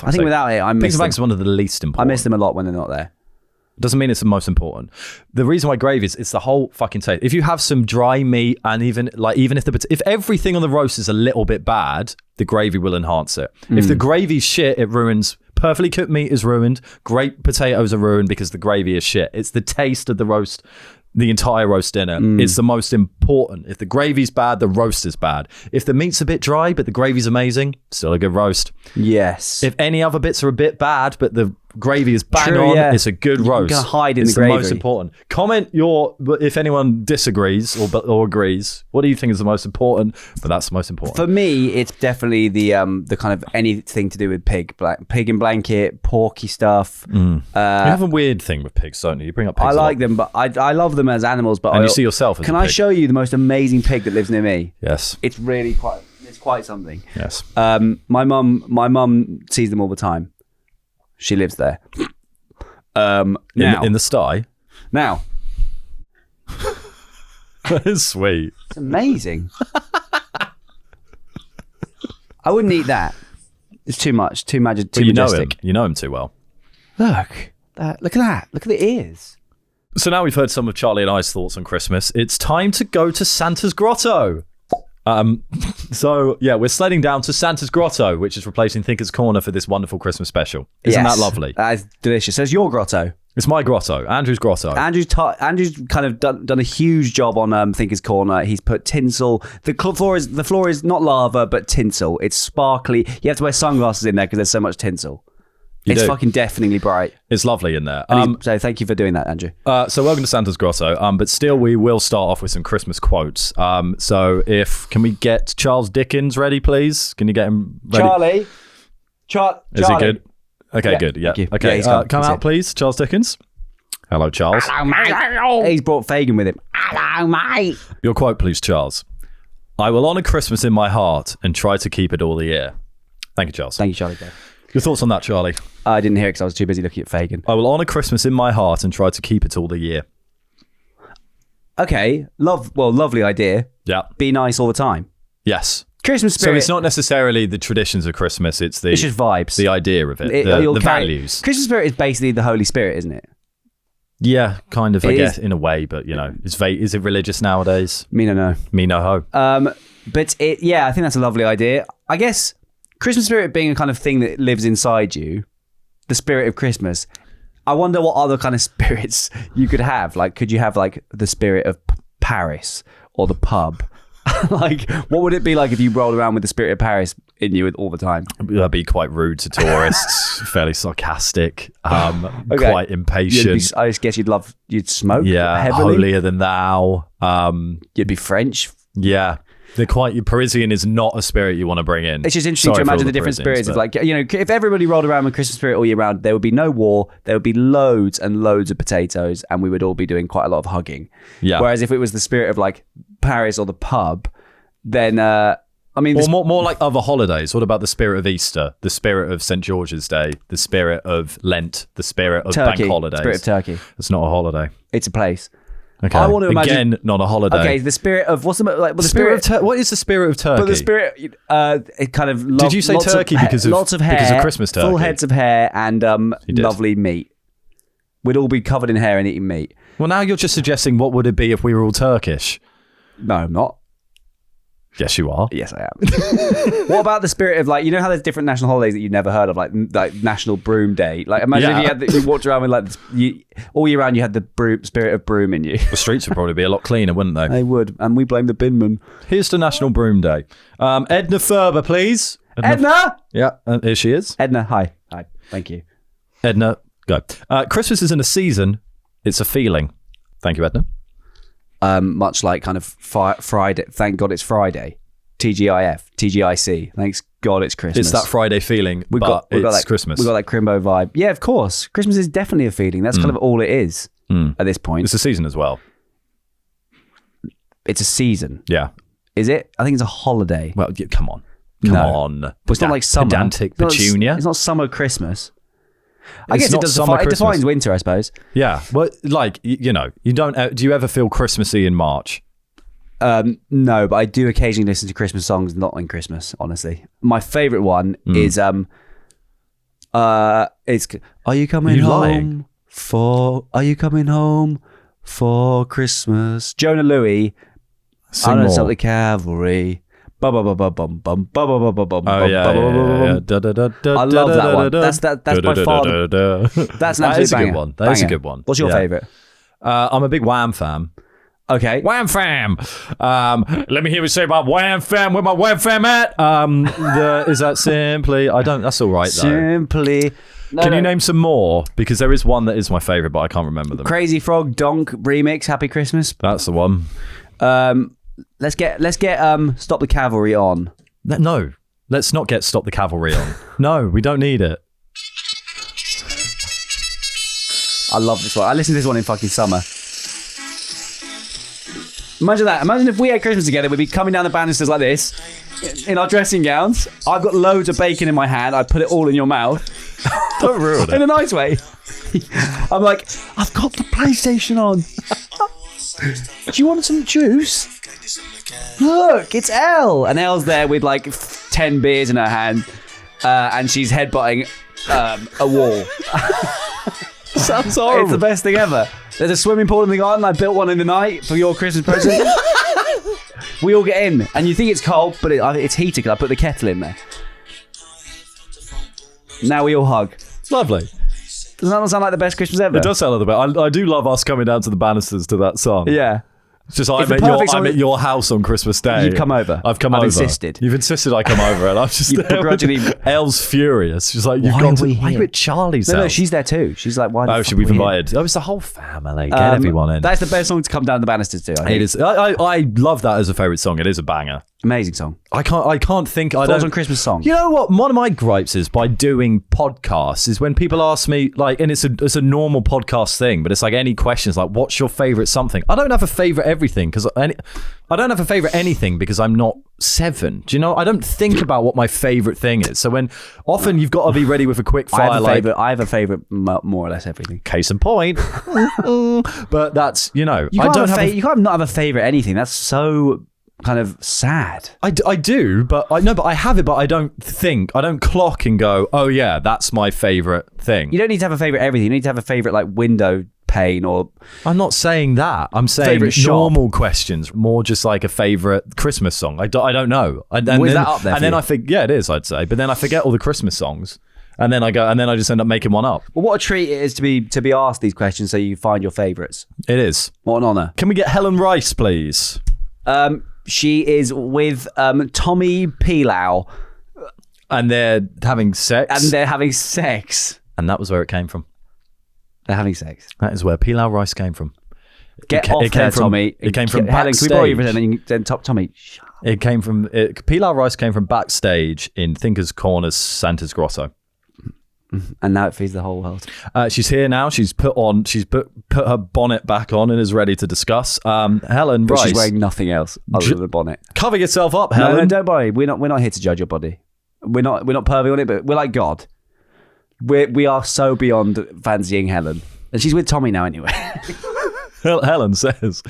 I think without it, I miss Pigs and Blankets is one of the least important. I miss them a lot when they're not there. Doesn't mean it's the most important. The reason why gravy is, it's the whole fucking taste. If you have some dry meat and even if everything on the roast is a little bit bad, the gravy will enhance it. If the gravy's shit, it ruins... Perfectly cooked meat is ruined. Great potatoes are ruined because the gravy is shit. It's the taste of the roast... The entire roast dinner is the most important. If the gravy's bad, the roast is bad. If the meat's a bit dry, but the gravy's amazing, still a good roast. Yes. If any other bits are a bit bad, but the gravy is bang on, it's a good roast. You can hide in it's the gravy. The most important. Comment if anyone disagrees or agrees. What do you think is the most important? But that's the most important. For me, it's definitely the kind of anything to do with pig in blanket, porky stuff. You have a weird thing with pigs, don't you? You bring up pigs. I like them, but I love them as animals. But you see yourself as Can a pig. I show you the most amazing pig that lives near me? Yes. It's really quite something. Yes. My mum sees them all the time. She lives there. In the sty? Now, It's sweet. It's amazing. I wouldn't eat that. It's too much. Too majestic. You know him too well. Look at that. Look at the ears. So now we've heard some of Charlie and I's thoughts on Christmas. It's time to go to Santa's Grotto. So yeah, we're sledding down to Santa's Grotto, which is replacing Thinker's Corner for this wonderful Christmas special. Isn't that lovely? That is delicious. So it's your grotto. It's my grotto, Andrew's grotto. Andrew's kind of done a huge job on Thinker's Corner. He's put tinsel. The floor is not lava, but tinsel. It's sparkly. You have to wear sunglasses in there because there's so much tinsel. It's fucking deafeningly bright. It's lovely in there. So thank you for doing that, Andrew. So welcome to Santa's Grotto. But still, we will start off with some Christmas quotes. So can we get Charles Dickens ready, please? Can you get him ready? Charlie. Is he good? Okay, yeah, good. Yeah. Okay. Yeah, come out, please, Charles Dickens. Hello, Charles. Hello, mate. He's brought Fagin with him. Hello, mate. Your quote, please, Charles. I will honour Christmas in my heart and try to keep it all the year. Thank you, Charles. Thank you, Charlie. Your thoughts on that, Charlie? I didn't hear it because I was too busy looking at Fagin. I will honour Christmas in my heart and try to keep it all the year. Okay. Lovely idea. Yeah. Be nice all the time. Yes. Christmas spirit. So it's not necessarily the traditions of Christmas, it's just vibes. The idea of it, the values. Christmas spirit is basically the Holy Spirit, isn't it? Yeah, kind of, I guess, in a way, but is it religious nowadays? Me no know. Me no ho. But I think that's a lovely idea. I guess Christmas spirit being a kind of thing that lives inside you, the spirit of Christmas. I wonder what other kind of spirits you could have. Like, could you have like the spirit of Paris or the pub? Like, what would it be like if you rolled around with the spirit of Paris in you all the time? That'd be quite rude to tourists, fairly sarcastic, quite impatient. I just guess you'd smoke. Yeah, heavily. Holier than thou. You'd be French. Yeah. Parisian is not a spirit you want to bring in. It's just interesting to imagine the different spirits of, like, if everybody rolled around with Christmas spirit all year round, there would be no war, there would be loads and loads of potatoes, and we would all be doing quite a lot of hugging. Yeah. Whereas if it was the spirit of like Paris or the pub, then more like other holidays. What about the spirit of Easter, the spirit of St. George's Day, the spirit of Lent, the spirit of Turkey, bank holidays? Spirit of Turkey. It's not a holiday. It's a place. Okay. I want to imagine again, not a holiday. Okay, the spirit of what is the spirit of Turkey? But the spirit, it kind of. Did you say turkey because of hair, because of Christmas turkey? Full heads of hair and lovely meat. We'd all be covered in hair and eating meat. Well, now you're just suggesting what would it be if we were all Turkish? No, I'm not. Yes, you are. Yes, I am. What about the spirit of, like, you know how there's different national holidays that you've never heard of, like National Broom Day? Like, imagine if you walked around with, like, all year round you had the spirit of broom in you. The streets would probably be a lot cleaner, wouldn't they? They would, and we blame the binman. Here's to National Broom Day. Edna Ferber, please. Edna? Yeah, here she is. Edna, hi. Hi, thank you. Edna, go. Christmas isn't a season, it's a feeling. Thank you, Edna. Much like kind of Friday. Thank God it's Friday. TGIF, TGIC. Thanks God it's Christmas. It's that Friday feeling, we've got Christmas. We've got that Crimbo vibe. Yeah, of course. Christmas is definitely a feeling. That's kind of all it is at this point. It's a season as well. It's a season. Yeah. Is it? I think it's a holiday. Well, come on. Come on. But it's not like summer. Pedantic petunia. It's not summer Christmas. I guess it defines winter, I suppose. Yeah. Well, like, you don't. Do you ever feel Christmassy in March? No, but I do occasionally listen to Christmas songs not in Christmas, honestly. My favourite one is it's Are you coming home for Christmas? Jonah Louie. Sing more. The cavalry. I love that one. That's by far that's an absolute banger. Good one. That is a good one. What's your favourite? I'm a big Wham fan. Okay. Wham fam. Let me hear you say about Wham fam. Where my Wham fam at? Is that simply? I don't. That's all right though. Simply. Can you name some more? Because there is one that is my favourite, but I can't remember them. Crazy Frog Donk remix. Happy Christmas. That's the one. Let's get Stop the Cavalry on. No, let's not get Stop the Cavalry on. No, we don't need it. I love this one. I listen to this one in fucking summer. Imagine that. Imagine if we had Christmas together, we'd be coming down the banisters like this, in our dressing gowns. I've got loads of bacon in my hand. I put it all in your mouth. Don't ruin it. In a nice way. I'm like, I've got the PlayStation on. Do you want some juice? Look, it's Elle. And Elle's there with like 10 beers in her hand, and she's headbutting a wall. Sounds horrible. It's the best thing ever. There's a swimming pool in the garden. I built one in the night for your Christmas present. We all get in, and you think it's cold, but it's heated because I put the kettle in there. Now we all hug. It's lovely. Doesn't that sound like the best Christmas ever? It does sound like the best. I do love us coming down to the banisters to that song. Yeah. It's just I'm at your house on Christmas Day. You've come over. I've come over. I've insisted. You've insisted I come over, and I'm just You've there. begrudgingly. Elle's furious. She's like, Why are you at Charlie's house? No, she's there too. She's like, why? Oh, we've invited. Oh, it's the whole family. Get everyone in. That's the best song to come down the banisters to. I think. It is. I love that as a favourite song. It is a banger. Amazing song. I can't think. Thoughts on Christmas song? You know what? One of my gripes is by doing podcasts is when people ask me like, and it's a normal podcast thing, but it's like any questions like, what's your favourite something? I don't have a favourite everything because I don't have a favourite anything because I'm not 7. Do you know? I don't think about what my favourite thing is. So when often you've got to be ready with a quick fire. I have a favourite more or less everything. Case in point. But that's you can't not have a favourite anything. That's so kind of sad. I do, but I have it, but I don't clock and go, oh yeah, that's my favourite thing. You don't need to have a favourite everything. You need to have a favourite like window pane or... I'm not saying that. I'm saying normal questions, more just like a favourite Christmas song. I don't know. Is that up there and then I think, yeah, it is, I'd say. But then I forget all the Christmas songs. And then I just end up making one up. Well, what a treat it is to be asked these questions so you find your favourites. It is. What an honour. Can we get Helen Rice, please? She is with Tommy Pilau. And they're having sex. And that was where it came from. They're having sex. That is where Pilau Rice came from. Get off there, Tommy. It came from Helen, backstage. can we borrow you then Tommy? Shut up. Pilau Rice came from backstage in Thinker's Corner's Santa's Grotto. And now it feeds the whole world. She's here now. She's put her bonnet back on and is ready to discuss. Helen Rice. She's wearing nothing else other than a bonnet. Cover yourself up, Helen. No, don't worry. We're not here to judge your body. We're not pervy on it, but we're like God. We are so beyond fancying Helen, and she's with Tommy now anyway. Helen says,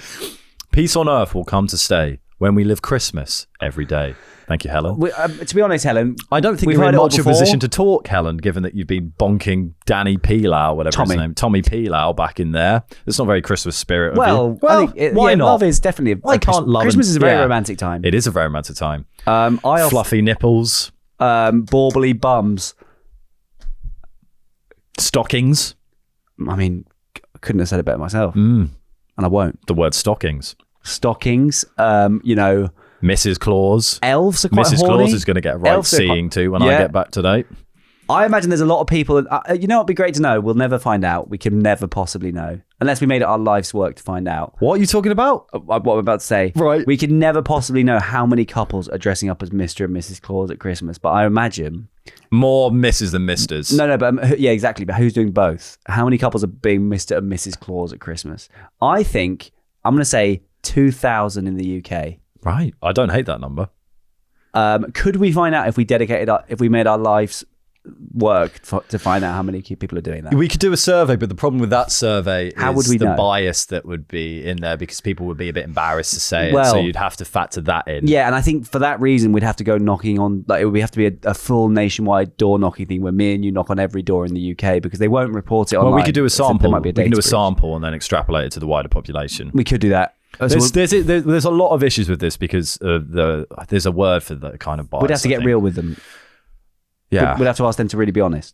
"Peace on earth will come to stay when we live Christmas every day." Thank you, Helen. To be honest, Helen, I don't think you're in much of a position to talk, Helen, given that you've been bonking Danny Pilau, whatever his name, Tommy Pilau, back in there. It's not very Christmas spirit. Well, I think why not? Love is definitely. I can't love. Christmas is a very romantic time. It is a very romantic time. Fluffy nipples, baubbly bums, stockings. I mean, I couldn't have said it better myself, and I won't. The word stockings. Stockings. Mrs. Claus. Elves are quite Mrs. horny. Claus is going to get right seeing too when I get back today. I imagine there's a lot of people. You know what would be great to know? We'll never find out. We can never possibly know. Unless we made it our life's work to find out. What are you talking about? What I'm about to say. Right. We can never possibly know how many couples are dressing up as Mr. and Mrs. Claus at Christmas. But I imagine... More Mrs. than Misters. No, but yeah, exactly. But who's doing both? How many couples are being Mr. and Mrs. Claus at Christmas? I think, I'm going to say 2,000 in the UK. Right. I don't hate that number. Could we find out if we made our lives work to find out how many people are doing that? We could do a survey, but the problem with that survey is the bias that would be in there because people would be a bit embarrassed to say it. So you'd have to factor that in. Yeah, and I think for that reason, we'd have to go knocking on, like, it would have to be a full nationwide door knocking thing where me and you knock on every door in the UK because they won't report it online. Well, we could do a sample. We can do a sample and then extrapolate it to the wider population. We could do that. There's a lot of issues with this because there's a word for the kind of bias. We'd have to get real with them. Yeah. We'd have to ask them to really be honest.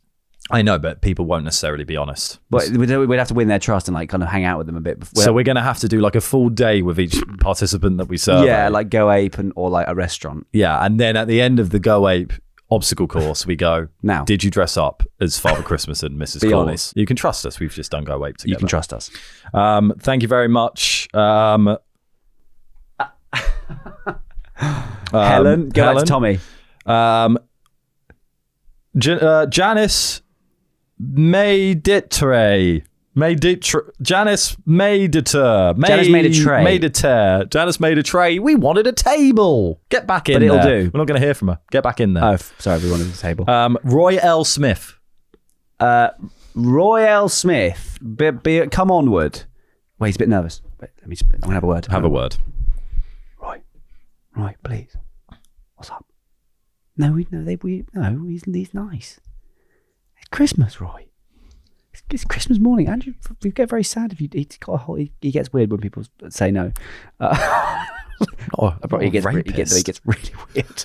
I know, but people won't necessarily be honest. But we'd have to win their trust and like kind of hang out with them a bit. So we're going to have to do like a full day with each participant that we serve. Yeah, like Go Ape or like a restaurant. Yeah, and then at the end of the Go Ape obstacle course, we go, now, did you dress up as Father Christmas and Mrs. Claus? Honest. You can trust us. We've just done Go Ape together. You can trust us. Thank you very much. Helen, go back to Tommy. Janice Meditre. Janice made a tray. We wanted a table. Get back in there. But it'll do. We're not going to hear from her. Get back in there. Oh, sorry, we wanted a table. Roy L. Smith. Roy L. Smith. Come onward. Wait, he's a bit nervous. I'm gonna have a word. Have a word. Roy, please. What's up? No, he's nice. It's Christmas, Roy. It's Christmas morning. Andrew, we get very sad if he gets weird when people say no. He gets really weird.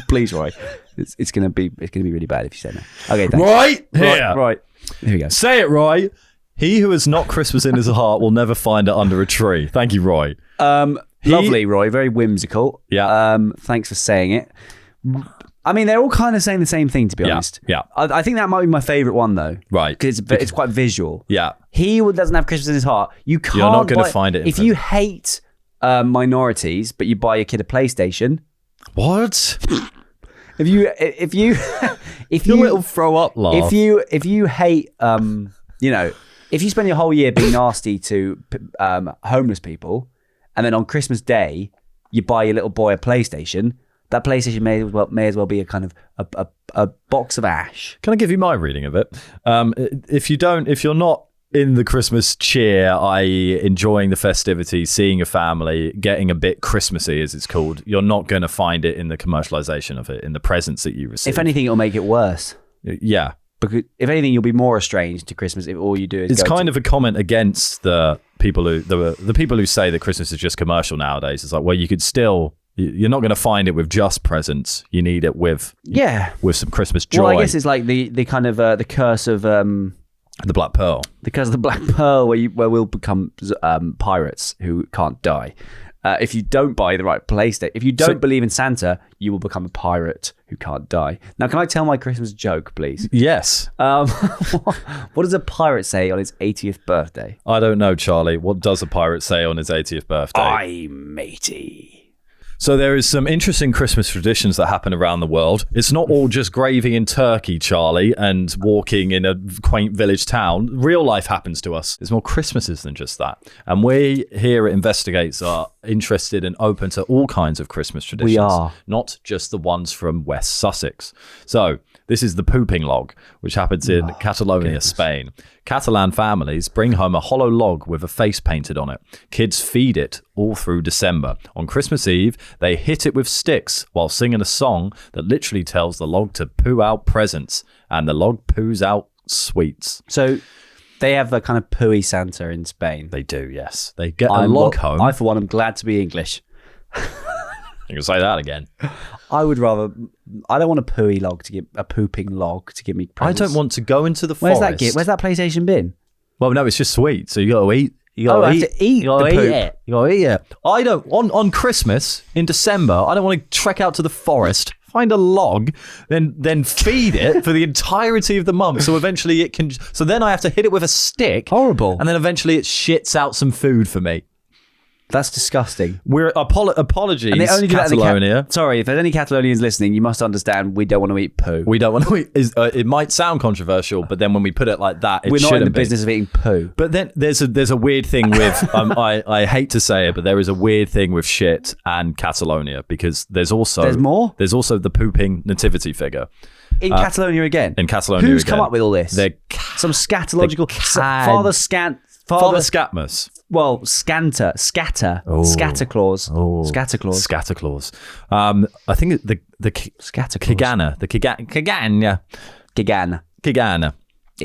Please, Roy. It's gonna be really bad if you say no. Okay, thanks. Right. Here we go. Say it, Roy. He who has not Christmas in his heart will never find it under a tree. Thank you, Roy. Lovely, Roy. Very whimsical. Yeah. Thanks for saying it. I mean, they're all kind of saying the same thing, to be honest. Yeah. I think that might be my favourite one, though. Right. Because it's quite visual. Yeah. He who doesn't have Christmas in his heart. You're not going to find it. If you hate minorities, but you buy your kid a PlayStation. What? If you little throw up laugh. If you hate if you spend your whole year being nasty to homeless people, and then on Christmas Day you buy your little boy a PlayStation, that PlayStation may as well be a kind of a box of ash. Can I give you my reading of it? If you're not in the Christmas cheer, i.e. enjoying the festivities, seeing your family, getting a bit Christmassy as it's called, you're not going to find it in the commercialization of it, in the presents that you receive. If anything, it'll make it worse. Yeah. Because if anything, you'll be more estranged to Christmas if all you do is. It's kind of a comment against the people who say that Christmas is just commercial nowadays. It's like, well, you could still. You're not going to find it with just presents. You need it with some Christmas joy. Well, I guess it's like the kind of the curse of the Black Pearl. The curse of the Black Pearl, where we'll become pirates who can't die. If you don't buy the right PlayStation, if you don't believe in Santa, you will become a pirate who can't die. Now, can I tell my Christmas joke, please? Yes. What does a pirate say on his 80th birthday? I don't know, Charlie. What does a pirate say on his 80th birthday? Aye, matey. So there is some interesting Christmas traditions that happen around the world. It's not all just gravy and turkey, Charlie, and walking in a quaint village town. Real life happens to us. There's more Christmases than just that. And we here at Investigates are interested and open to all kinds of Christmas traditions. We are. Not just the ones from West Sussex. So this is the pooping log, which happens in Catalonia, Spain. Catalan families bring home a hollow log with a face painted on it. Kids feed it all through December. On Christmas Eve, they hit it with sticks while singing a song that literally tells the log to poo out presents, and the log poos out sweets. So they have a kind of pooey Santa in Spain. They do, yes. They get a log home. I, for one, am glad to be English. You can say that again. I don't want a pooping log to give me presents. I don't want to go into the forest. Where's that PlayStation bin? Well, no, it's just sweet. So you got to eat. You got to eat. You got to eat it. You got to eat it. I don't on Christmas in December. I don't want to trek out to the forest, find a log, then feed it for the entirety of the month. So eventually it can. So then I have to hit it with a stick. Horrible. And then eventually it shits out some food for me. That's disgusting. We're apologies, and they only do Catalonia. That sorry, if there's any Catalonians listening, you must understand we don't want to eat poo. We don't want to eat. It might sound controversial, but then when we put it like that, we're not in the business of eating poo. But then there's a weird thing with I hate to say it, but there is a weird thing with shit and Catalonia, because there's also the pooping nativity figure. In Catalonia again? In Catalonia Who's again. come up with all this? Some scatological... Father Scatmus. Well, scatter clause. Scatter clause. I think the Kigana. Kigana.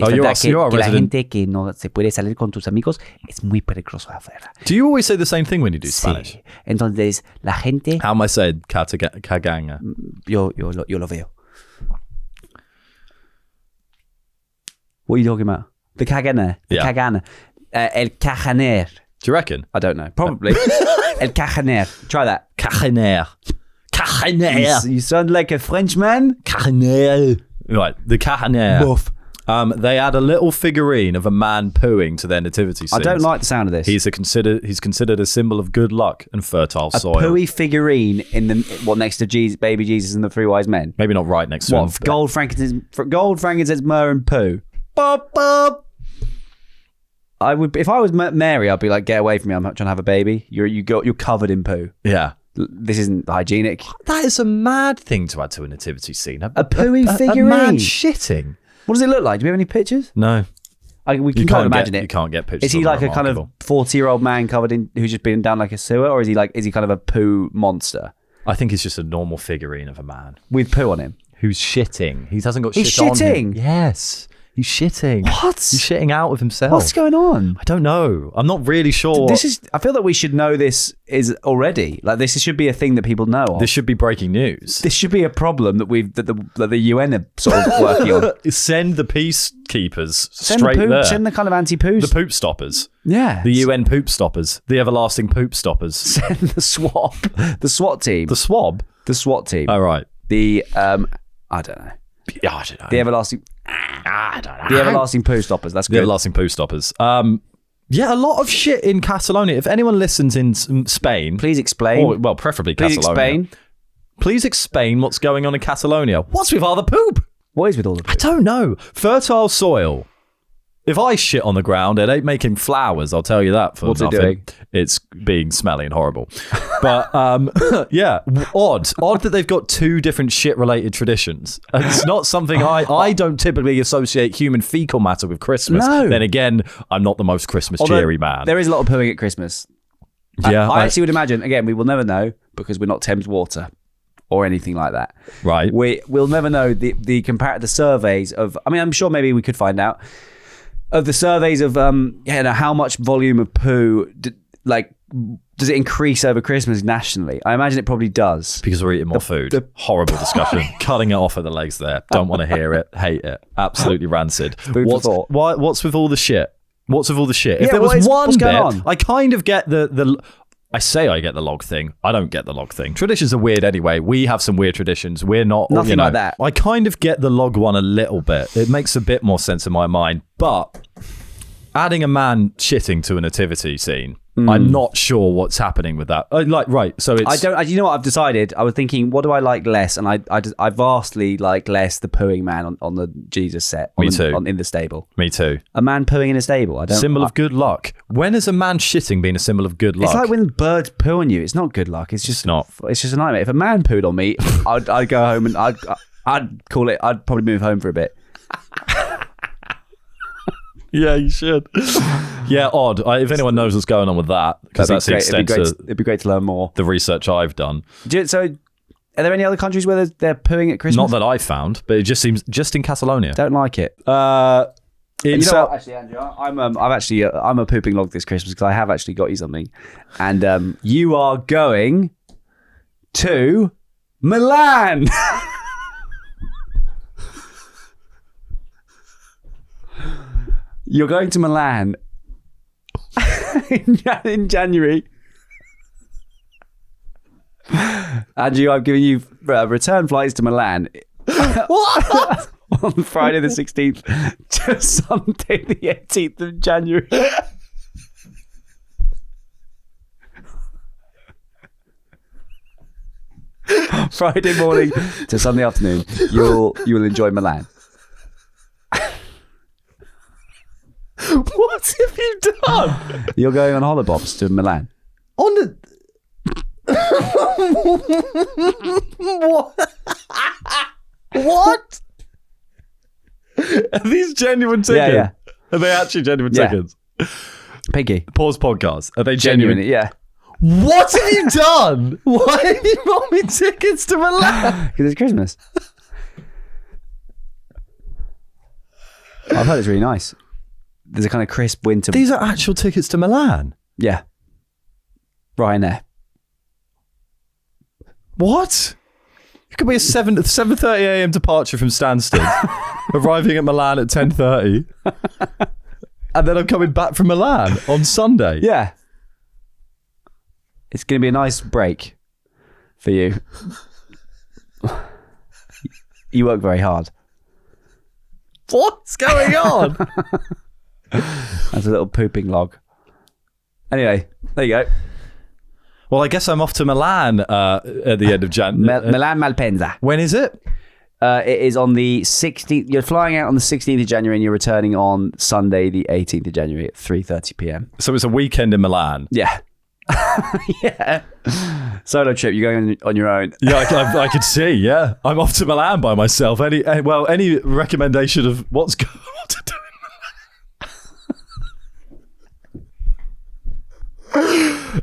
Oh, you're a resident. La gente que no se puede salir con tus amigos es muy peligroso afuera. Do you always say the same thing when you do Spanish? Sí. Entonces, la gente... How am I saying Kagana? Yo lo veo. What are you talking about? The Kagana. Kagana. El cajaner. Do you reckon? I don't know. Probably. El cajaner. Try that. Cajaner. You sound like a Frenchman. Cajaner. Right, the cajaner. Buff. They add a little figurine of a man pooing to their nativity scenes. I don't like the sound of this. He's considered a symbol of good luck and fertile soil. A pooey figurine next to baby Jesus and the three wise men? Maybe not right next to him. Gold, frankincense, myrrh, and poo. Bop, bop. I would, if I was Mary, I'd be like, "Get away from me! I'm not trying to have a baby. You're covered in poo. Yeah, this isn't hygienic." That is a mad thing to add to a nativity scene. A pooey figurine. A man shitting. What does it look like? Do we have any pictures? No. We can kind of imagine it. You can't get pictures. Is he like a kind of 40-year-old man covered in who's just been down like a sewer, or is he kind of a poo monster? I think he's just a normal figurine of a man with poo on him who's shitting. He hasn't got shit on him. He's shitting. Yes. He's shitting. What? He's shitting out of himself. What's going on? I don't know. I'm not really sure. I feel that we should know this is already. Like, this should be a thing that people know of. This should be breaking news. This should be a problem that the UN are sort of working on. Send the peacekeepers straight there. Send the kind of anti-poos. The poop stoppers. Yeah. The UN poop stoppers. The everlasting poop stoppers. Send the SWAT. The SWAT team. The swab? The SWAT team. Oh, right. The, I don't know. Yeah, I don't know. The everlasting... I don't know. The everlasting poo stoppers. That's good. The everlasting poo stoppers. Yeah, a lot of shit in Catalonia. If anyone listens in Spain... Please explain. Well, preferably Catalonia. Please explain what's going on in Catalonia. What's with all the poop? What is with all the poop? I don't know. Fertile soil. If I shit on the ground, it ain't making flowers, I'll tell you that for What's nothing. it doing? It's being smelly and horrible. But, yeah, odd that they've got two different shit-related traditions. It's not something I don't typically associate human fecal matter with Christmas. No. Then again, I'm not the most Christmas cheery man. There is a lot of pooing at Christmas. Yeah, I actually would imagine, again, we will never know because we're not Thames Water or anything like that. Right. We'll never know the surveys of, I mean, I'm sure maybe we could find out, of the surveys of how much volume of poo does it increase over Christmas nationally? I imagine it probably does. Because we're eating more food. Horrible discussion. Cutting it off at the legs there. Don't want to hear it. Hate it. Absolutely rancid. What's with all the shit? What's with all the shit? If there was one bit, I kind of get I say I get the log thing. I don't get the log thing. Traditions are weird anyway. We have some weird traditions. We're not... Nothing like that. I kind of get the log one a little bit. It makes a bit more sense in my mind. But adding a man shitting to a nativity scene, I'm not sure what's happening with that. So it's... you know what I've decided? I was thinking, what do I like less? And I vastly like less the pooing man on the Jesus set. Me too. In the stable. Me too. A man pooing in a stable. Symbol of good luck. When has a man shitting been a symbol of good luck? It's like when birds poo on you. It's not good luck. It's just not. It's just a nightmare. If a man pooed on me, I'd go home and I'd call it. I'd probably move home for a bit. Yeah, you should. Yeah, odd. If anyone knows what's going on with that, because that's the extent it'd be great to learn more. The research I've done. So, are there any other countries where they're pooing at Christmas? Not that I found, but it just seems just in Catalonia. Don't like it. You know what, actually, Andrew, I'm a pooping log this Christmas because I have actually got you something, and you are going to Milan. You're going to Milan in January. Andrew, I've given you return flights to Milan. What? On Friday the 16th to Sunday the 18th of January. Friday morning to Sunday afternoon, you will enjoy Milan. What have you done? You're going on holobobs to Milan. On the... What? Are these genuine tickets? Yeah. Are they actually genuine tickets? Piggy. Pause podcast. Are they genuine? Yeah. What have you done? Why have you bought me tickets to Milan? Because it's Christmas. I've heard it's really nice. There's a kind of crisp winter... These are actual tickets to Milan? Yeah. Ryanair. What? It could be a 7:30 a.m. departure from Stansted, arriving at Milan at 10:30, and then I'm coming back from Milan on Sunday. Yeah. It's going to be a nice break for you. You work very hard. What's going on? That's a little pooping log. Anyway, there you go. Well, I guess I'm off to Milan at the end of January. Milan Malpensa. When is it? It is on the 16th. You're flying out on the 16th of January and you're returning on Sunday, the 18th of January at 3:30 p.m. So it's a weekend in Milan. Yeah. Yeah. Solo trip. You're going on your own. Yeah, I could see. Yeah, I'm off to Milan by myself. Any recommendation of what's going on to do in Milan?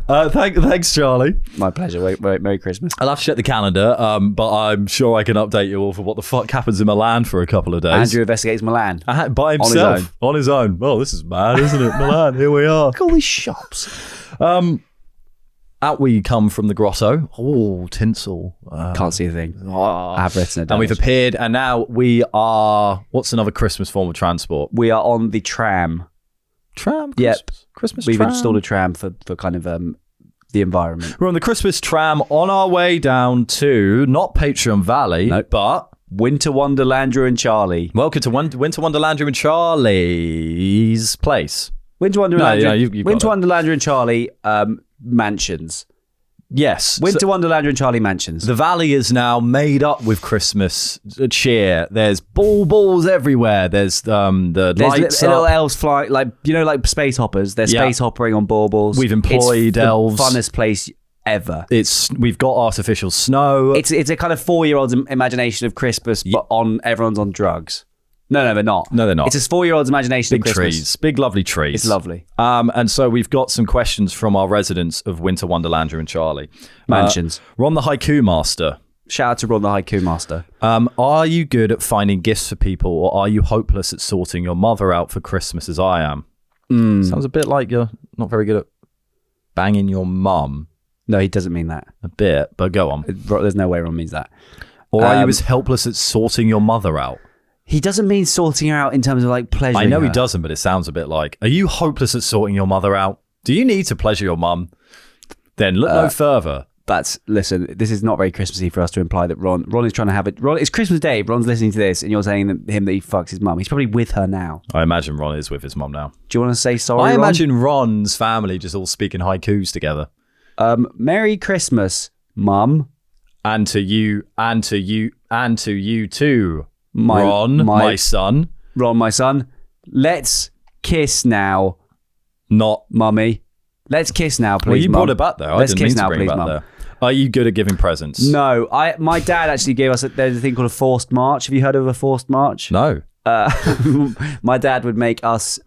Thanks, Charlie. My pleasure. Wait, Merry Christmas. I'll have to check the calendar, but I'm sure I can update you all for what the fuck happens in Milan for a couple of days. Andrew investigates Milan. By himself. On his own. Oh, this is mad, isn't it? Milan, here we are. Look at all these shops. Out we come from the grotto. Oh, tinsel. Can't see a thing. I have written it down. And we've appeared, and now we are... What's another Christmas form of transport? We are on the tram. Tram? Yep. Christmas We've tram. installed a tram for kind of the environment. We're on the Christmas tram on our way down to, not Patreon Valley, but... Winter Wonderland, Drew and Charlie. Welcome to Winter Wonderland, Drew and Charlie's place. Winter Wonderland, Winter Wonderland, Drew and Charlie mansions. Yes. Winter Wonderland and Charlie mansions. The valley is now made up with Christmas cheer. There's balls everywhere. There's lights little elves flying, like space hoppers. They're space hoppering on baubles. We've employed elves. The funnest place ever. We've got artificial snow. It's a kind of 4-year-old's imagination of Christmas, but everyone's on drugs. No, they're not. No, they're not. It's a 4-year-old's imagination of Christmas. Trees. Big, lovely trees. It's lovely. And so we've got some questions from our residents of Winter Wonderland, Drew and Charlie. Mansions. Ron the Haiku Master. Shout out to Ron the Haiku Master. Are you good at finding gifts for people, or are you hopeless at sorting your mother out for Christmas as I am? Sounds a bit like you're not very good at banging your mum. No, he doesn't mean that. A bit, but go on. There's no way Ron means that. Or are you as helpless at sorting your mother out? He doesn't mean sorting her out in terms of like pleasuring I know her. he doesn't, but it sounds a bit like, are you hopeless at sorting your mother out? Do you need to pleasure your mum? Then look no further. Listen, this is not very Christmassy for us to imply that Ron is trying to have it. Ron, it's Christmas Day. Ron's listening to this, and you're saying that he fucks his mum. He's probably with her now. I imagine Ron is with his mum now. Do you want to say sorry, I Ron? imagine Ron's family just all speaking haikus together. Merry Christmas, Mum. And to you, and to you, and to you too, Ron, my son. Ron, my son. Let's kiss now. Not Mummy. Let's kiss now, please. Well, you Mum. brought it back there. Let's I didn't kiss mean now, to bring please, it back Mum. there. Are you good at giving presents? No. My dad actually gave us there's a thing called a forced march. Have you heard of a forced march? No. My dad would make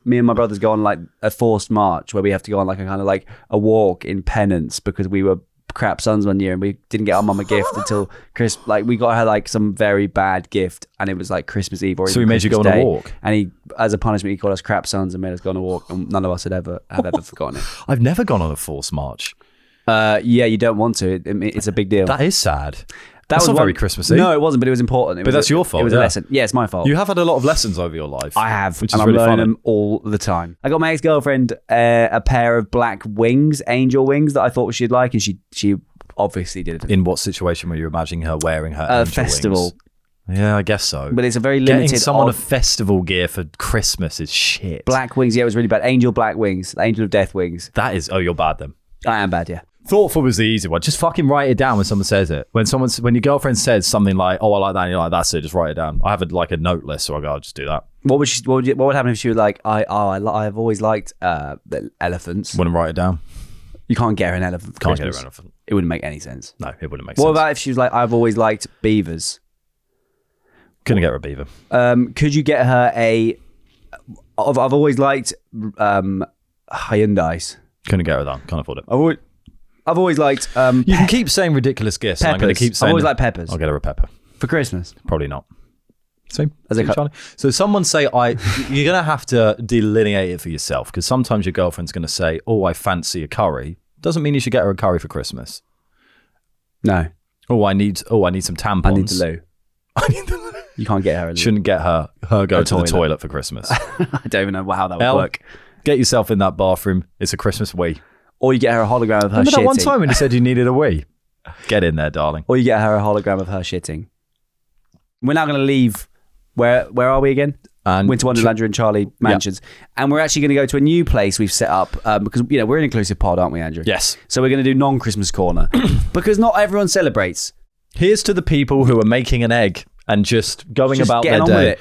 me and my brothers go on like a forced march where we have to go on like a kind of like a walk in penance because we were crap sons one year and we didn't get our mum a gift until Christmas. Like we got her like some very bad gift and it was like Christmas Eve or so he made Christmas you go on Day. a walk, and he, as a punishment, he called us crap sons and made us go on a walk, and none of us have ever forgotten it. I've never gone on a forced march. Yeah, you don't want to. It's a big deal. That is sad. That was not very Christmassy. No, it wasn't, but it was important. But that's your fault. It was a lesson. Yeah, it's my fault. You have had a lot of lessons over your life. I have, which and is I'm really learning funny. them all the time. I got my ex-girlfriend a pair of black wings, angel wings, that I thought she'd like, and she obviously did it. In what situation were you imagining her wearing her angel festival? Wings? Yeah, I guess so. But it's a very limited. Getting someone a festival gear for Christmas is shit. Black wings, yeah, it was really bad. Angel black wings, angel of death wings. That is. Oh, you're bad then. I am bad, yeah. Thoughtful was the easy one. Just fucking write it down when someone says it. When your girlfriend says something like, "Oh, I like that," and you're like, "That's it." Just write it down. I have a note list, so I go, "I'll just do that." What would happen if she was like, "I've always liked the elephants." Wouldn't write it down. You can't get her an elephant for Can't Christmas. get her an elephant. It wouldn't make any sense. No, it wouldn't make sense. What about if she was like, "I've always liked beavers"? Couldn't get her a beaver. Could you get her I've always liked Hyundais. Couldn't get her that. Can't afford it. I've always liked. You can keep saying ridiculous gifts. And I'm going to keep saying. I've always liked peppers. I'll get her a pepper For Christmas? Probably not. See, See, Charlie? So someone say you're going to have to delineate it for yourself, because sometimes your girlfriend's going to say, "Oh, I fancy a curry." Doesn't mean you should get her a curry for Christmas. No. Oh, I need some tampons. I need the loo. You can't get her a loo. Shouldn't get her go to the toilet for Christmas. I don't even know how that would work. Get yourself in that bathroom. It's a Christmas wee. Or you get her a hologram of her Remember shitting. that one time when you said you needed a wee? Get in there, darling. Or you get her a hologram of her shitting. We're now going to leave. Where are we again? And Winter Wonderland and Charlie mansions. Yep. And we're actually going to go to a new place we've set up because we're an inclusive pod, aren't we, Andrew? Yes. So we're going to do non-Christmas corner because not everyone celebrates. Here's to the people who are making an egg and just going about their day.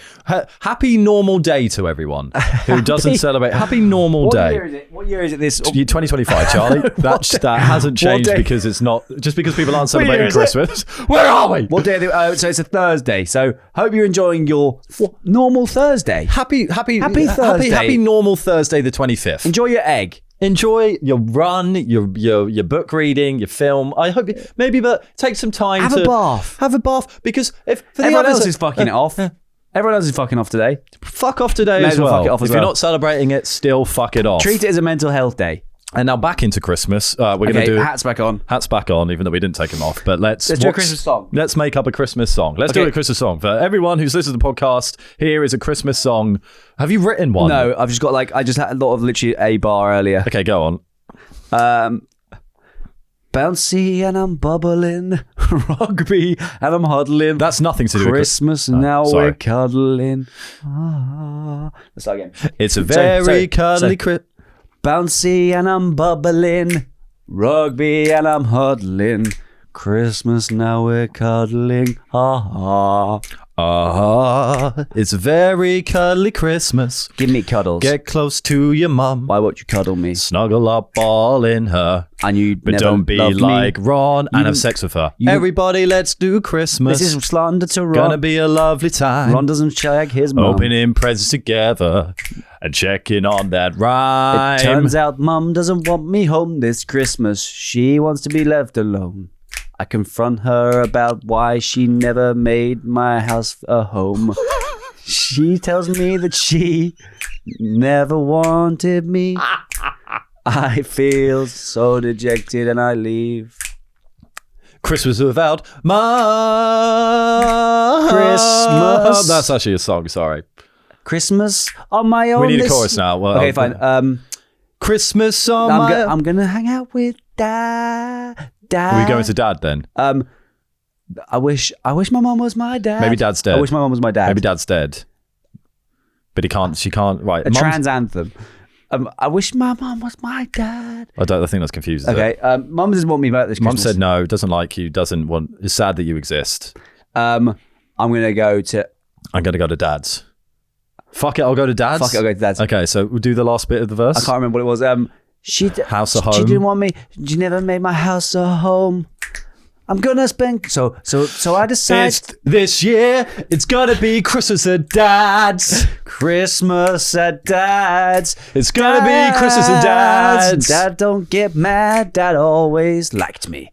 Happy normal day to everyone who doesn't celebrate. Happy normal day. What year is it this? 2025, Charlie. That hasn't changed because it's not, just because people aren't celebrating Christmas. Where are we? What day? So it's a Thursday. So hope you're enjoying your normal Thursday. Happy Thursday. Happy normal Thursday the 25th. Enjoy your egg. enjoy your run, your book reading, your film. I hope but take some time have a bath because if for everyone else is fucking it off. Everyone else is fucking off today. Fuck off today as well. Fuck it off if you're not celebrating it, still fuck it off. Treat it as a mental health day. And now back into Christmas. We're going to do hats back on. Hats back on, even though we didn't take them off. But let's do a Christmas song. Let's make up a Christmas song. Let's do a Christmas song. For everyone who's listened to the podcast, here is a Christmas song. Have you written one? No, I've just got I just had a lot of literally a bar earlier. Okay, go on. Bouncy and I'm bubbling, rugby and I'm huddling. That's nothing to do with Christmas. Now we're cuddling. Let's start again. It's a very cuddly Christmas. Bouncy and I'm bubbling, rugby and I'm huddling. Christmas, now we're cuddling. It's a very cuddly Christmas. Give me cuddles. Get close to your mum. Why won't you cuddle me? Snuggle up all in her. And you but never don't be like me. Ron and have sex with her. Everybody, let's do Christmas. This is slander to Ron. Gonna be a lovely time. Ron doesn't shag his mum. Opening presents together and checking on that rhyme. It turns out mum doesn't want me home this Christmas. She wants to be left alone. I confront her about why she never made my house a home. She tells me that she never wanted me. I feel so dejected and I leave. Christmas without mum. Christmas. That's actually a song, sorry. Christmas on my own. We need a chorus now. Well, okay, fine. Christmas on my own. I'm going to hang out with Dad. Are we going to Dad then? I wish my mum was my dad. Maybe Dad's dead. I wish my mum was my dad. Maybe Dad's dead. But she can't. Right. A trans anthem. I wish my mum was my dad. I think that's confusing. Okay. Mum doesn't want me about this Christmas. Mum said no, doesn't like you, doesn't want. It's sad that you exist. I'm gonna go to Dad's. Fuck it, I'll go to Dad's. Fuck it, I'll go to Dad's. Okay, so we'll do the last bit of the verse. I can't remember what it was. House or home. She didn't want me. She never made my house a home. I'm gonna spend. So I decided this year it's gonna be Christmas at Dad's. Christmas at Dad's. It's gonna be Christmas at Dad's. Dad, don't get mad. Dad always liked me.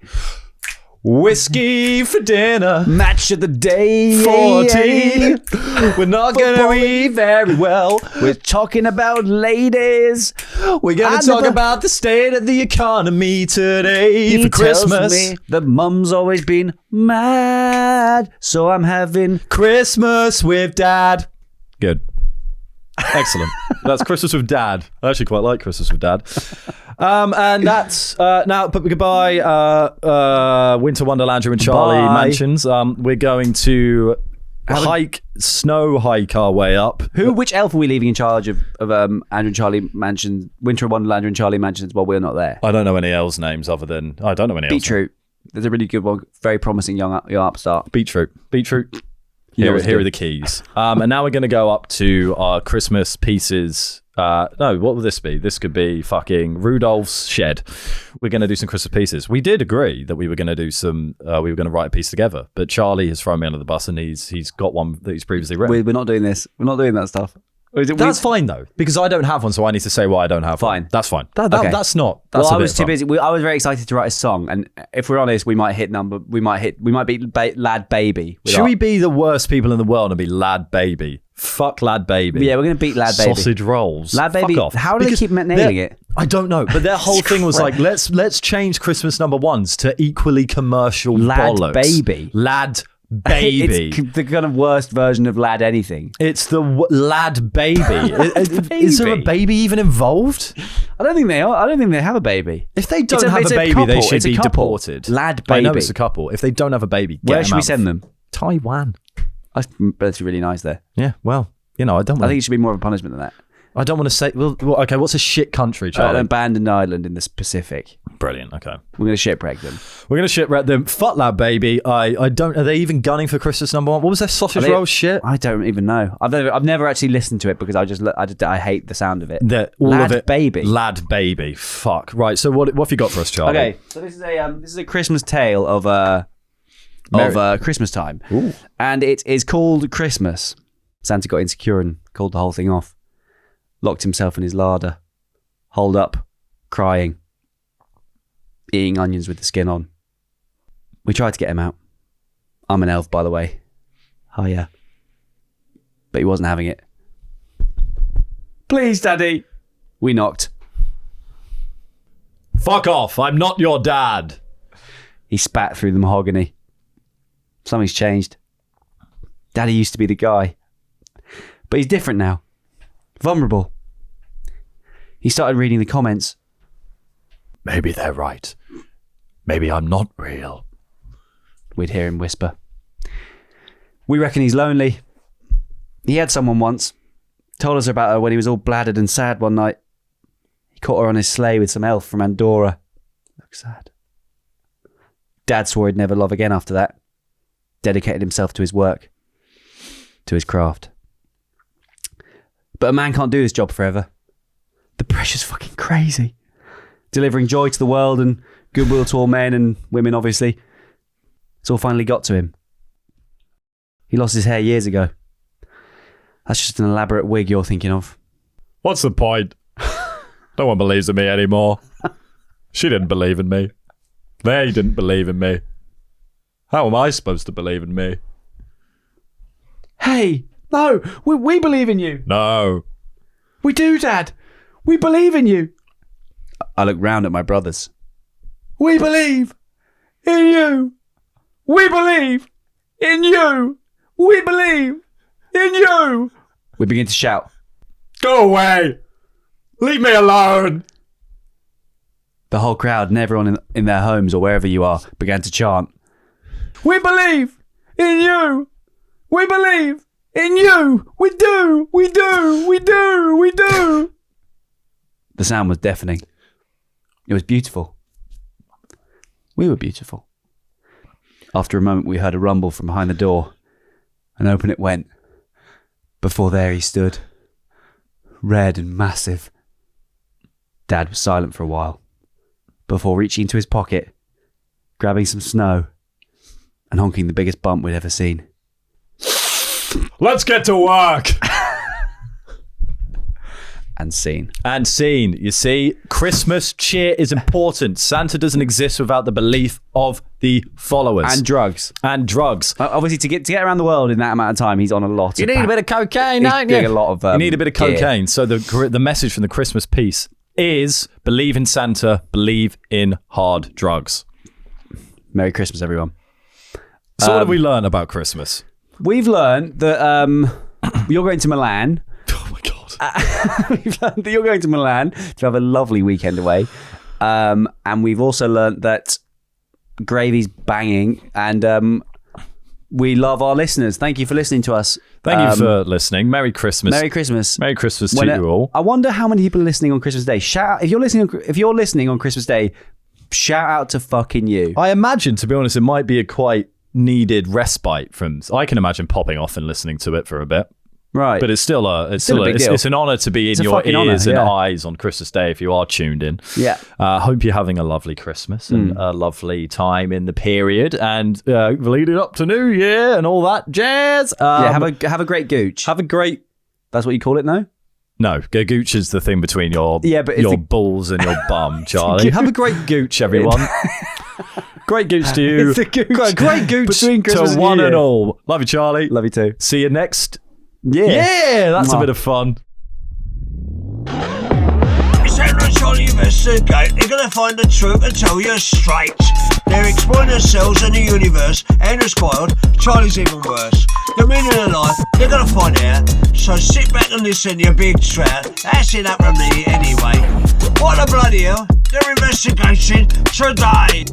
Whiskey for dinner. Match of the day. 40. We're not going to eat very well. We're talking about ladies. We're going to talk about the state of the economy today for Christmas. He tells me that mum's always been mad, so I'm having Christmas with Dad. Good. Excellent. That's Christmas with Dad. I actually quite like Christmas with Dad. And that's now. But goodbye, Winter Wonderland and Charlie mansions. We're going to snow hike our way up. Which elf are we leaving in charge of Andrew and Charlie mansions, Winter Wonderland and Charlie mansions while we're not there? I don't know any elves' names other than I don't know any elves. Beetroot. There's a really good one. Very promising young upstart. Beetroot. Here are the keys. And now we're going to go up to our Christmas pieces. No, what will this be? This could be fucking Rudolph's shed. We're going to do some Christmas pieces. We did agree that we were going to do some. We were going to write a piece together, but Charlie has thrown me under the bus, and he's got one that he's previously written. We're not doing this. We're not doing that stuff. That's fine though, because I don't have one, so I need to say why I don't have one. Fine. That's fine. Okay. That's not. That's I was too busy. I was very excited to write a song, and if we're honest, we might be Lad Baby. Should we be the worst people in the world and be Lad Baby? Fuck Lad Baby. Yeah, we're going to beat Lad Baby. Sausage rolls. Lad Baby. Fuck off. How do they keep nailing it? I don't know, but their whole thing was like, let's change Christmas number ones to equally commercial Lad bollocks. Baby. Lad Baby. It's the kind of worst version of Lad anything. It's the Lad Baby. Is there a baby even involved? I don't think they are. I don't think they have a baby. If they don't have a baby, they should be deported. Lad Baby. I know it's a couple. If they don't have a baby, where should we send them? Taiwan. That's really nice there. Yeah, well, I don't. I think it should be more of a punishment than that. I don't want to say. Well, okay. What's a shit country, Charlie? An abandoned island in the Pacific. Brilliant. Okay. We're going to shipwreck them. Fuck Lad Baby. I don't. Are they even gunning for Christmas number one? What was their sausage roll shit? I don't even know. I've never actually listened to it because I hate the sound of it. Lad Baby. Lad Baby. Fuck. Right. So what have you got for us, Charlie? Okay. So this is a Christmas tale of Christmas time. Ooh. And it is called Christmas. Santa got insecure and called the whole thing off. Locked himself in his larder. Hold up. crying, eating onions with the skin on. We tried to get him out. I'm an elf, by the way. Oh, yeah. But he wasn't having it. Please, Daddy. We knocked. Fuck off. I'm not your dad. He spat through the mahogany. Something's changed. Daddy used to be the guy. But he's different now. Vulnerable. He started reading the comments. Maybe they're right. Maybe I'm not real. We'd hear him whisper. We reckon he's lonely. He had someone once. Told us about her when he was all bladdered and sad one night. He caught her on his sleigh with some elf from Andorra. Looks sad. Dad swore he'd never love again after that. Dedicated himself to his work. To his craft. But a man can't do his job forever. The pressure's fucking crazy. Delivering joy to the world and goodwill to all men and women, obviously. It's all finally got to him. He lost his hair years ago. That's just an elaborate wig you're thinking of. What's the point? No one believes in me anymore. She didn't believe in me. They didn't believe in me. How am I supposed to believe in me? Hey, no, we believe in you. No. We do, Dad. We believe in you. I look round at my brothers. We believe in you. We believe in you. We believe in you. We begin to shout. Go away. Leave me alone. The whole crowd and everyone in their homes or wherever you are began to chant. We believe in you. We believe in you. We do. We do. We do. We do. The sound was deafening. It was beautiful. We were beautiful. After a moment, we heard a rumble from behind the door, and open it went. Before there he stood, red and massive. Dad was silent for a while, before reaching into his pocket, grabbing some snow, and honking the biggest bump we'd ever seen. Let's get to work! And scene. And scene. You see, Christmas cheer is important. Santa doesn't exist without the belief of the followers. And drugs. And drugs. Obviously, to get around the world in that amount of time, he's on a lot. You need a bit of cocaine, don't you? A lot of, you need a bit of cocaine. Gear. So the message from the Christmas piece is believe in Santa, believe in hard drugs. Merry Christmas, everyone. So what have we learned about Christmas? We've learned that you're going to Milan. Oh my God. We've learned that you're going to Milan to have a lovely weekend away. And we've also learned that gravy's banging and we love our listeners. Thank you for listening to us. Thank you for listening. Merry Christmas. Merry Christmas. Merry Christmas to you all. I wonder how many people are listening on Christmas Day. Shout out, if you're listening on Christmas Day, shout out to fucking you. I imagine, to be honest, it might be a quite needed respite from. I can imagine popping off and listening to it for a bit. Right. But it's an honor to be in your ears and eyes on Christmas Day if you are tuned in. Yeah. Hope you're having a lovely Christmas and a lovely time in the period and leading up to New Year and all that jazz. Have a great gooch. Have a great. That's what you call it, no? No, gooch is the thing between your your balls and your bum, Charlie. Have a great gooch, everyone. Great gooch to you. It's a gooch. Great gooch between Christmas to one and all. Love you, Charlie. Love you too. See you next. Yeah, that's a bit of fun. Santa and Charlie investigate. They're gonna find the truth and tell you straight. They're exploring themselves and the universe. Andrew's spoiled, Charlie's even worse. The meaning of life, they're gonna find out. So sit back and listen, you big trout. That's it up from me anyway. What the bloody hell? They're investigating today.